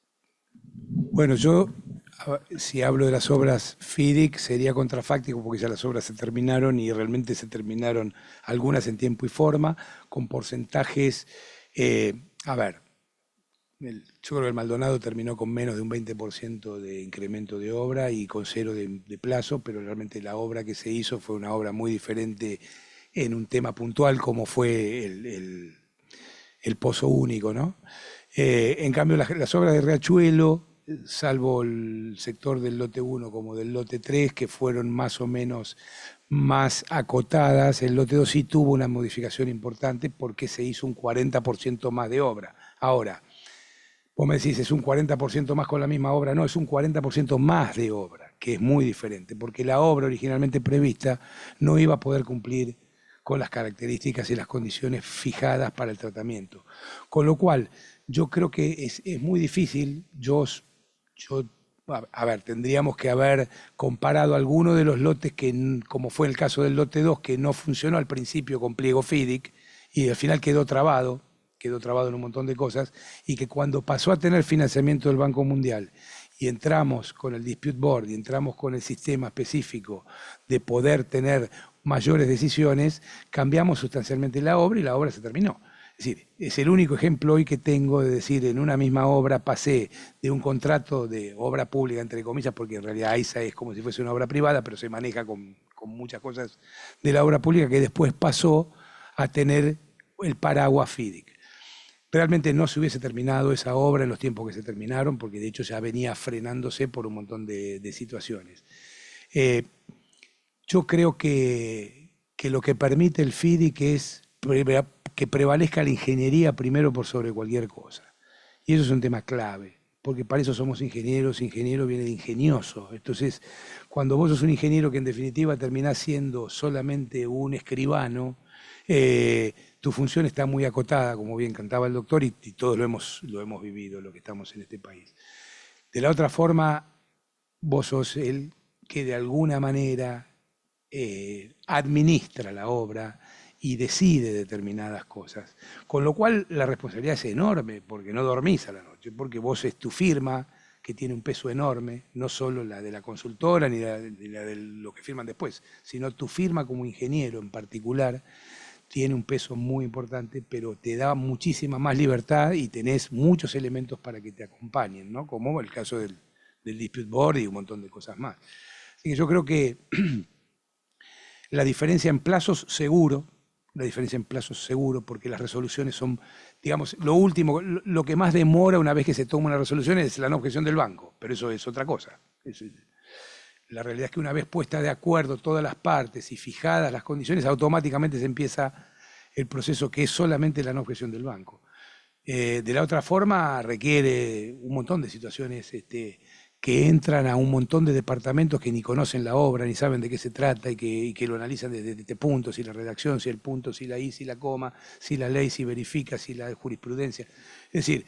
Bueno, yo, si hablo de las obras FIDIC, sería contrafáctico porque ya las obras se terminaron, y realmente se terminaron algunas en tiempo y forma, con porcentajes, yo creo que el Maldonado terminó con menos de un 20% de incremento de obra y con 0 de plazo, pero realmente la obra que se hizo fue una obra muy diferente en un tema puntual como fue el Pozo Único, ¿no? En cambio, las obras de Riachuelo, salvo el sector del lote 1 como del lote 3, que fueron más o menos más acotadas, el lote 2 sí tuvo una modificación importante porque se hizo un 40% más de obra. Ahora, vos me decís, es un 40% más con la misma obra. No, es un 40% más de obra, que es muy diferente, porque la obra originalmente prevista no iba a poder cumplir con las características y las condiciones fijadas para el tratamiento. Con lo cual, yo creo que es muy difícil. Tendríamos que haber comparado algunos de los lotes que, como fue el caso del lote 2, que no funcionó al principio con pliego FIDIC y al final quedó trabado en un montón de cosas, y que cuando pasó a tener financiamiento del Banco Mundial y entramos con el Dispute Board y entramos con el sistema específico de poder tener mayores decisiones, cambiamos sustancialmente la obra y la obra se terminó. Es decir, es el único ejemplo hoy que tengo de decir, en una misma obra pasé de un contrato de obra pública, entre comillas, porque en realidad AISA es como si fuese una obra privada, pero se maneja con muchas cosas de la obra pública, que después pasó a tener el paraguas FIDIC. Realmente no se hubiese terminado esa obra en los tiempos que se terminaron, porque de hecho ya venía frenándose por un montón de situaciones. Yo creo que lo que permite el FIDIC es que prevalezca la ingeniería primero por sobre cualquier cosa. Y eso es un tema clave, porque para eso somos ingenieros, ingeniero viene de ingenioso. Entonces, cuando vos sos un ingeniero que en definitiva terminás siendo solamente un escribano, tu función está muy acotada, como bien cantaba el doctor, y todos lo hemos vivido, lo que estamos en este país. De la otra forma, vos sos el que de alguna manera administra la obra y decide determinadas cosas. Con lo cual la responsabilidad es enorme, porque no dormís a la noche, porque vos es tu firma, que tiene un peso enorme, no solo la de la consultora ni la de lo que firman después, sino tu firma como ingeniero en particular tiene un peso muy importante, pero te da muchísima más libertad y tenés muchos elementos para que te acompañen, ¿no? Como el caso del dispute board y un montón de cosas más. Así que yo creo que la diferencia en plazos seguro, porque las resoluciones son, digamos, lo último, lo que más demora una vez que se toma una resolución es la no objeción del banco, pero eso es otra cosa. La realidad es que una vez puesta de acuerdo todas las partes y fijadas las condiciones, automáticamente se empieza el proceso que es solamente la no objeción del banco. De la otra forma, requiere un montón de situaciones que entran a un montón de departamentos que ni conocen la obra, ni saben de qué se trata y que lo analizan desde este punto, si la redacción, si el punto, si la I, si la coma, si la ley, si verifica, si la jurisprudencia. Es decir,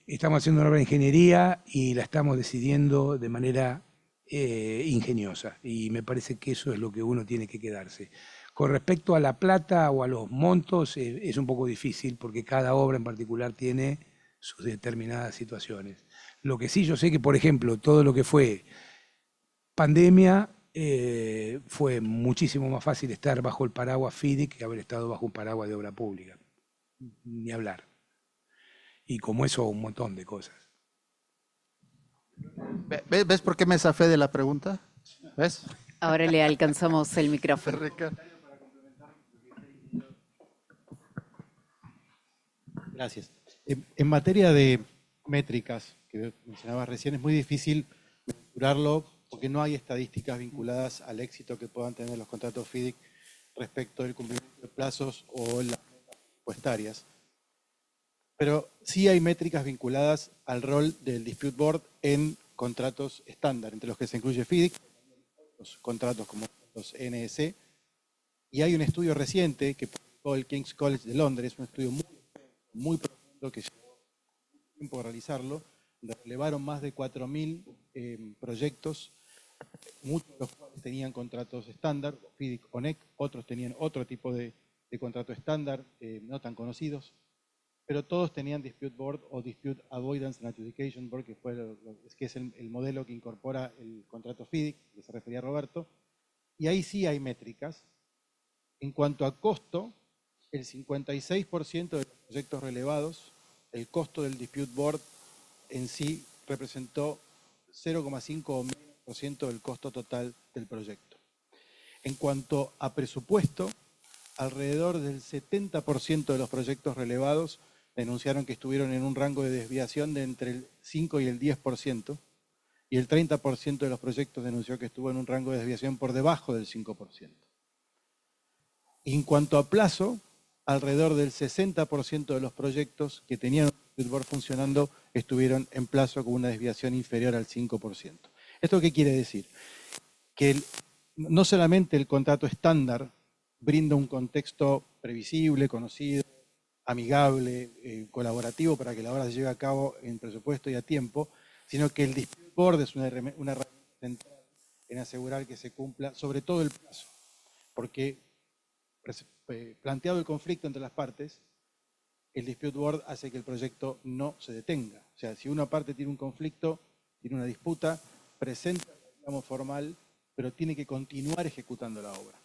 estamos haciendo una obra de ingeniería y la estamos decidiendo de manera ingeniosa, y me parece que eso es lo que uno tiene que quedarse. Con respecto a la plata o a los montos, es un poco difícil porque cada obra en particular tiene sus determinadas situaciones. Lo que sí yo sé que, por ejemplo, todo lo que fue pandemia, fue muchísimo más fácil estar bajo el paraguas FIDIC que haber estado bajo un paraguas de obra pública. Ni hablar. Y como eso, un montón de cosas. ¿Ves por qué me zafé de la pregunta? ¿Ves? Ahora le alcanzamos el micrófono. Gracias. En materia de métricas, que mencionabas recién, es muy difícil mesurarlo porque no hay estadísticas vinculadas al éxito que puedan tener los contratos FIDIC respecto del cumplimiento de plazos o las metas presupuestarias. Pero sí hay métricas vinculadas al rol del Dispute Board en contratos estándar, entre los que se incluye FIDIC, los contratos como los NEC, y hay un estudio reciente que publicó el King's College de Londres, un estudio muy profundo que llevó tiempo a realizarlo, donde relevaron más de 4.000 proyectos, muchos de los cuales tenían contratos estándar, FIDIC o NEC, otros tenían otro tipo de contrato estándar, no tan conocidos, pero todos tenían Dispute Board o Dispute Avoidance and Adjudication Board, que es el modelo que incorpora el contrato FIDIC, que se refería Roberto, y ahí sí hay métricas. En cuanto a costo, el 56% de los proyectos relevados, el costo del Dispute Board en sí representó 0,5 o menos % del costo total del proyecto. En cuanto a presupuesto, alrededor del 70% de los proyectos relevados denunciaron que estuvieron en un rango de desviación de entre el 5 y el 10%, y el 30% de los proyectos denunció que estuvo en un rango de desviación por debajo del 5%. En cuanto a plazo, alrededor del 60% de los proyectos que tenían un board funcionando estuvieron en plazo con una desviación inferior al 5%. ¿Esto qué quiere decir? Que no solamente el contrato estándar brinda un contexto previsible, conocido, amigable, colaborativo para que la obra se lleve a cabo en presupuesto y a tiempo, sino que el Dispute Board es una herramienta central en asegurar que se cumpla sobre todo el plazo, porque planteado el conflicto entre las partes, el Dispute Board hace que el proyecto no se detenga. O sea, si una parte tiene un conflicto, tiene una disputa, presenta el reclamo formal, pero tiene que continuar ejecutando la obra.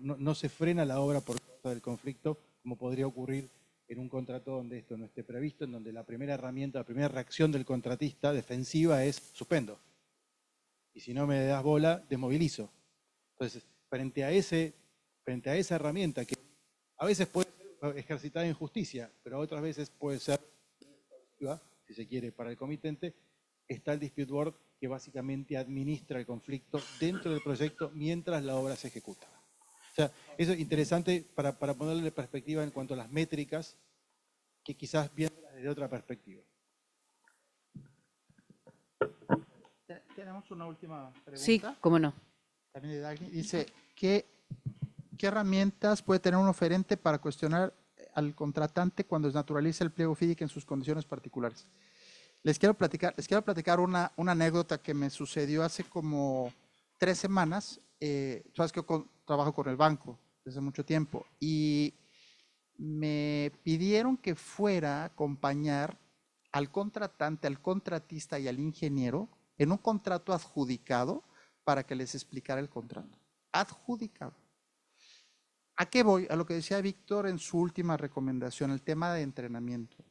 No se frena la obra por causa del conflicto, como podría ocurrir en un contrato donde esto no esté previsto, en donde la primera herramienta, la primera reacción del contratista defensiva es suspendo. Y si no me das bola, desmovilizo. Entonces, frente a esa herramienta que a veces puede ser ejercitada en justicia, pero otras veces puede ser, si se quiere, para el comitente, está el dispute board que básicamente administra el conflicto dentro del proyecto mientras la obra se ejecuta. O sea, eso es interesante para ponerle perspectiva en cuanto a las métricas, que quizás vienen desde otra perspectiva. Tenemos una última pregunta. Sí, cómo no. También de Dagny. Dice, ¿qué herramientas puede tener un oferente para cuestionar al contratante cuando desnaturaliza el pliego FIDIC en sus condiciones particulares? Les quiero platicar una anécdota que me sucedió hace como 3 semanas. Sabes que yo trabajo con el banco desde mucho tiempo y me pidieron que fuera a acompañar al contratante, al contratista y al ingeniero en un contrato adjudicado para que les explicara el contrato. Adjudicado. ¿A qué voy? A lo que decía Víctor en su última recomendación, el tema de entrenamiento.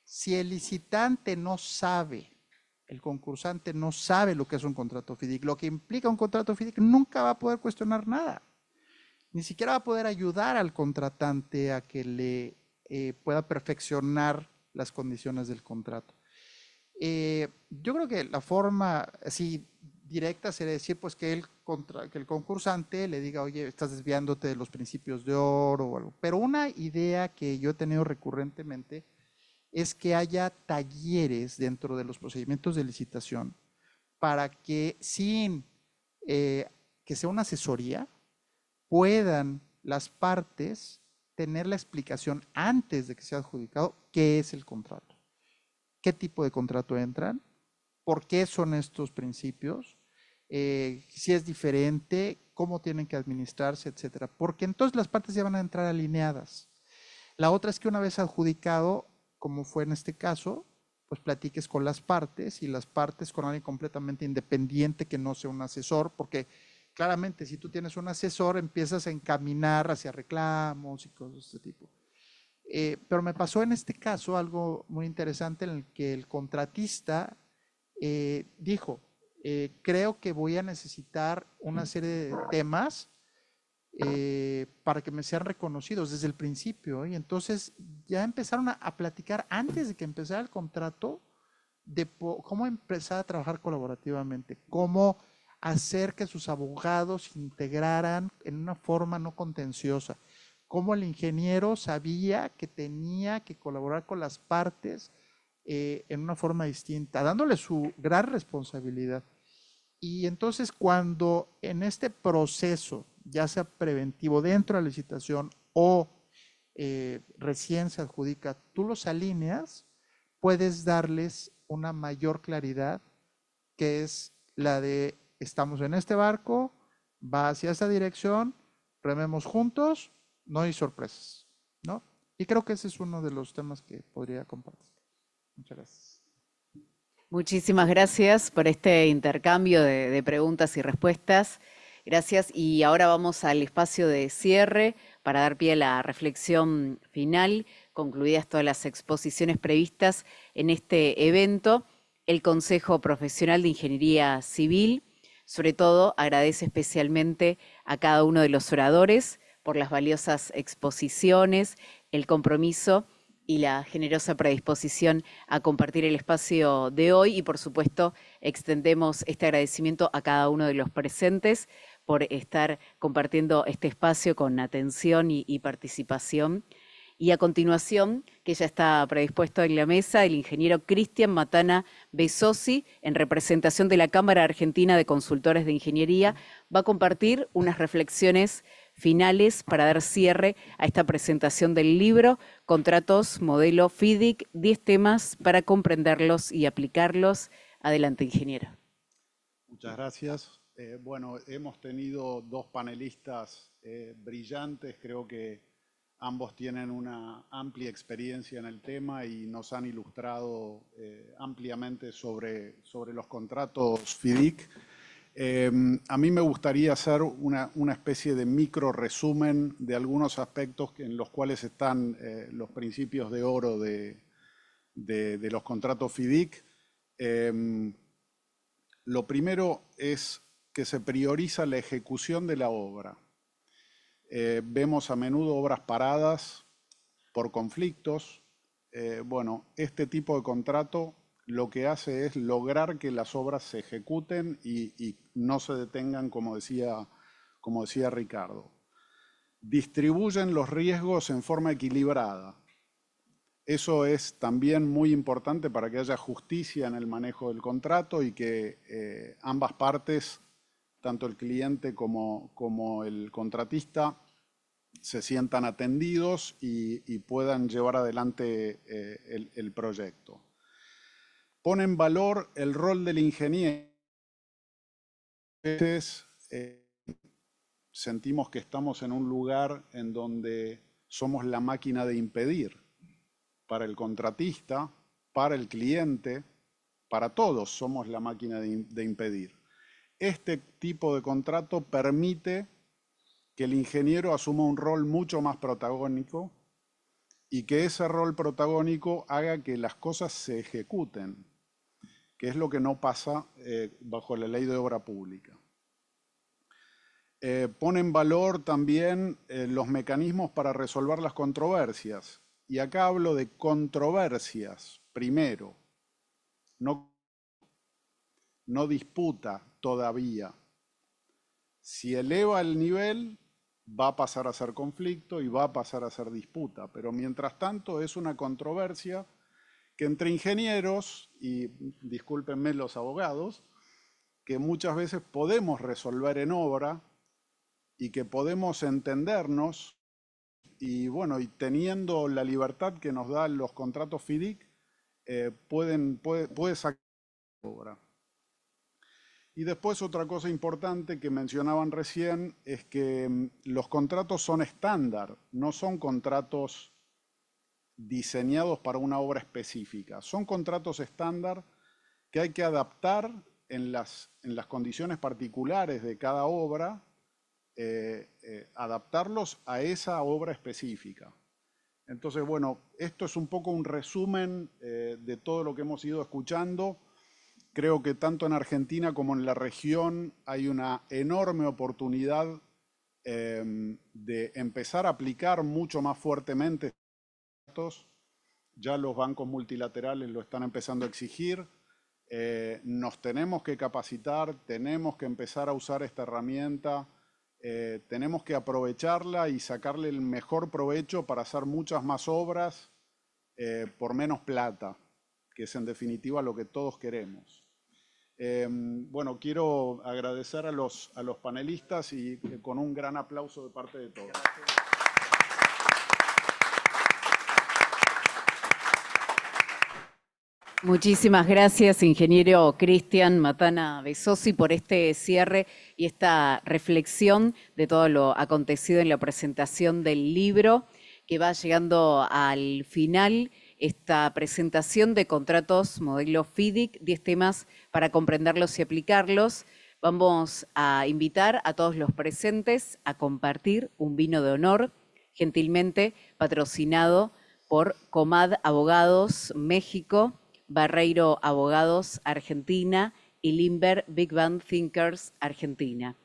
Si el licitante no sabe, el concursante no sabe lo que es un contrato FIDIC, lo que implica un contrato FIDIC, nunca va a poder cuestionar nada. Ni siquiera va a poder ayudar al contratante a que le pueda perfeccionar las condiciones del contrato. Yo creo que la forma así directa sería decir pues que el concursante le diga, oye, estás desviándote de los principios de oro o algo. Pero una idea que yo he tenido recurrentemente es que haya talleres dentro de los procedimientos de licitación para que sin que sea una asesoría, puedan las partes tener la explicación antes de que sea adjudicado qué es el contrato, qué tipo de contrato entran, por qué son estos principios, si es diferente, cómo tienen que administrarse, etcétera. Porque entonces las partes ya van a entrar alineadas. La otra es que una vez adjudicado, como fue en este caso, pues platiques con las partes y las partes con alguien completamente independiente que no sea un asesor, porque claramente si tú tienes un asesor empiezas a encaminar hacia reclamos y cosas de este tipo. Pero me pasó en este caso algo muy interesante en el que el contratista dijo, creo que voy a necesitar una serie de temas para que me sean reconocidos desde el principio. Y entonces ya empezaron a platicar antes de que empezara el contrato de cómo empezar a trabajar colaborativamente, cómo hacer que sus abogados se integraran en una forma no contenciosa, cómo el ingeniero sabía que tenía que colaborar con las partes en una forma distinta, dándole su gran responsabilidad. Y entonces cuando en este proceso, ya sea preventivo dentro de la licitación o recién se adjudica, tú los alineas, puedes darles una mayor claridad, que es la de estamos en este barco, va hacia esta dirección, rememos juntos, no hay sorpresas, ¿no? Y creo que ese es uno de los temas que podría compartir. Muchas gracias. Muchísimas gracias por este intercambio de preguntas y respuestas. Gracias. Y ahora vamos al espacio de cierre para dar pie a la reflexión final, concluidas todas las exposiciones previstas en este evento. El Consejo Profesional de Ingeniería Civil, sobre todo, agradece especialmente a cada uno de los oradores por las valiosas exposiciones, el compromiso y la generosa predisposición a compartir el espacio de hoy y, por supuesto, extendemos este agradecimiento a cada uno de los presentes por estar compartiendo este espacio con atención y participación. Y a continuación, que ya está predispuesto en la mesa, el ingeniero Cristian Matana Besosi, en representación de la Cámara Argentina de Consultores de Ingeniería, va a compartir unas reflexiones finales para dar cierre a esta presentación del libro Contratos Modelo FIDIC, 10 temas para comprenderlos y aplicarlos. Adelante, ingeniero. Muchas gracias. Bueno, hemos tenido 2 panelistas brillantes, creo que ambos tienen una amplia experiencia en el tema y nos han ilustrado ampliamente sobre los contratos FIDIC. A mí me gustaría hacer una especie de micro resumen de algunos aspectos en los cuales están los principios de oro de los contratos FIDIC. Lo primero es que se prioriza la ejecución de la obra. Vemos a menudo obras paradas por conflictos. Bueno, este tipo de contrato lo que hace es lograr que las obras se ejecuten y no se detengan, como decía Ricardo. Distribuyen los riesgos en forma equilibrada. Eso es también muy importante para que haya justicia en el manejo del contrato y que ambas partes, tanto el cliente como el contratista, se sientan atendidos y puedan llevar adelante el proyecto. Pone en valor el rol del ingeniero. A veces sentimos que estamos en un lugar en donde somos la máquina de impedir para el contratista, para el cliente, para todos somos la máquina de impedir. Este tipo de contrato permite que el ingeniero asuma un rol mucho más protagónico y que ese rol protagónico haga que las cosas se ejecuten, que es lo que no pasa bajo la ley de obra pública. Pone en valor también los mecanismos para resolver las controversias. Y acá hablo de controversias, primero, no disputa todavía. Si eleva el nivel, va a pasar a ser conflicto y va a pasar a ser disputa. Pero mientras tanto es una controversia que entre ingenieros, y discúlpenme los abogados, que muchas veces podemos resolver en obra y que podemos entendernos y bueno, y teniendo la libertad que nos dan los contratos FIDIC, puede sacar la obra. Y después otra cosa importante que mencionaban recién es que los contratos son estándar, no son contratos diseñados para una obra específica. Son contratos estándar que hay que adaptar en las condiciones particulares de cada obra, adaptarlos a esa obra específica. Entonces, bueno, esto es un poco un resumen de todo lo que hemos ido escuchando. Creo que tanto en Argentina como en la región hay una enorme oportunidad de empezar a aplicar mucho más fuertemente estos. Ya los bancos multilaterales lo están empezando a exigir. Nos tenemos que capacitar, tenemos que empezar a usar esta herramienta. Tenemos que aprovecharla y sacarle el mejor provecho para hacer muchas más obras por menos plata, que es en definitiva lo que todos queremos. Bueno, quiero agradecer a los panelistas y con un gran aplauso de parte de todos. Muchísimas gracias, ingeniero Cristian Matana Besosi, por este cierre y esta reflexión de todo lo acontecido en la presentación del libro, que va llegando al final esta presentación de contratos modelo FIDIC, 10 temas para comprenderlos y aplicarlos. Vamos a invitar a todos los presentes a compartir un vino de honor, gentilmente patrocinado por Comad Abogados México, Barreiro Abogados Argentina y Limber Big Bang Thinkers Argentina.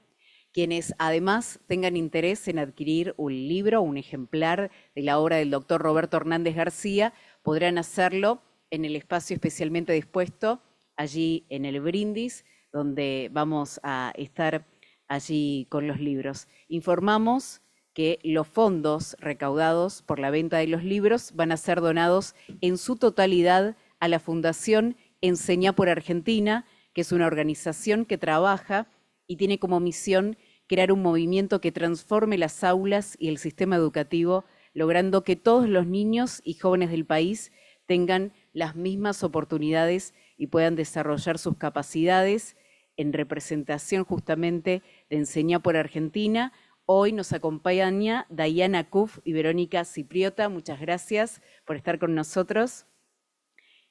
Quienes además tengan interés en adquirir un libro, un ejemplar de la obra del doctor Roberto Hernández García, podrán hacerlo en el espacio especialmente dispuesto allí en el brindis, donde vamos a estar allí con los libros. Informamos que los fondos recaudados por la venta de los libros van a ser donados en su totalidad a la Fundación Enseñá por Argentina, que es una organización que trabaja y tiene como misión crear un movimiento que transforme las aulas y el sistema educativo, logrando que todos los niños y jóvenes del país tengan las mismas oportunidades y puedan desarrollar sus capacidades en representación justamente de Enseñá por Argentina. Hoy nos acompaña Dayana Kuf y Verónica Cipriota. Muchas gracias por estar con nosotros.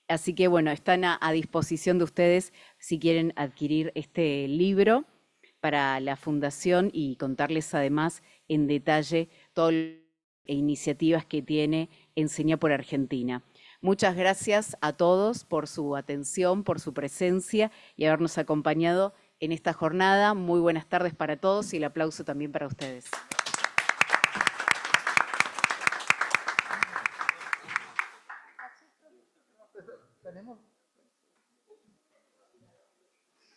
Así que bueno, están a disposición de ustedes si quieren adquirir este libro para la Fundación y contarles además en detalle todas las iniciativas que tiene Enseña por Argentina. Muchas gracias a todos por su atención, por su presencia y habernos acompañado en esta jornada. Muy buenas tardes para todos y el aplauso también para ustedes.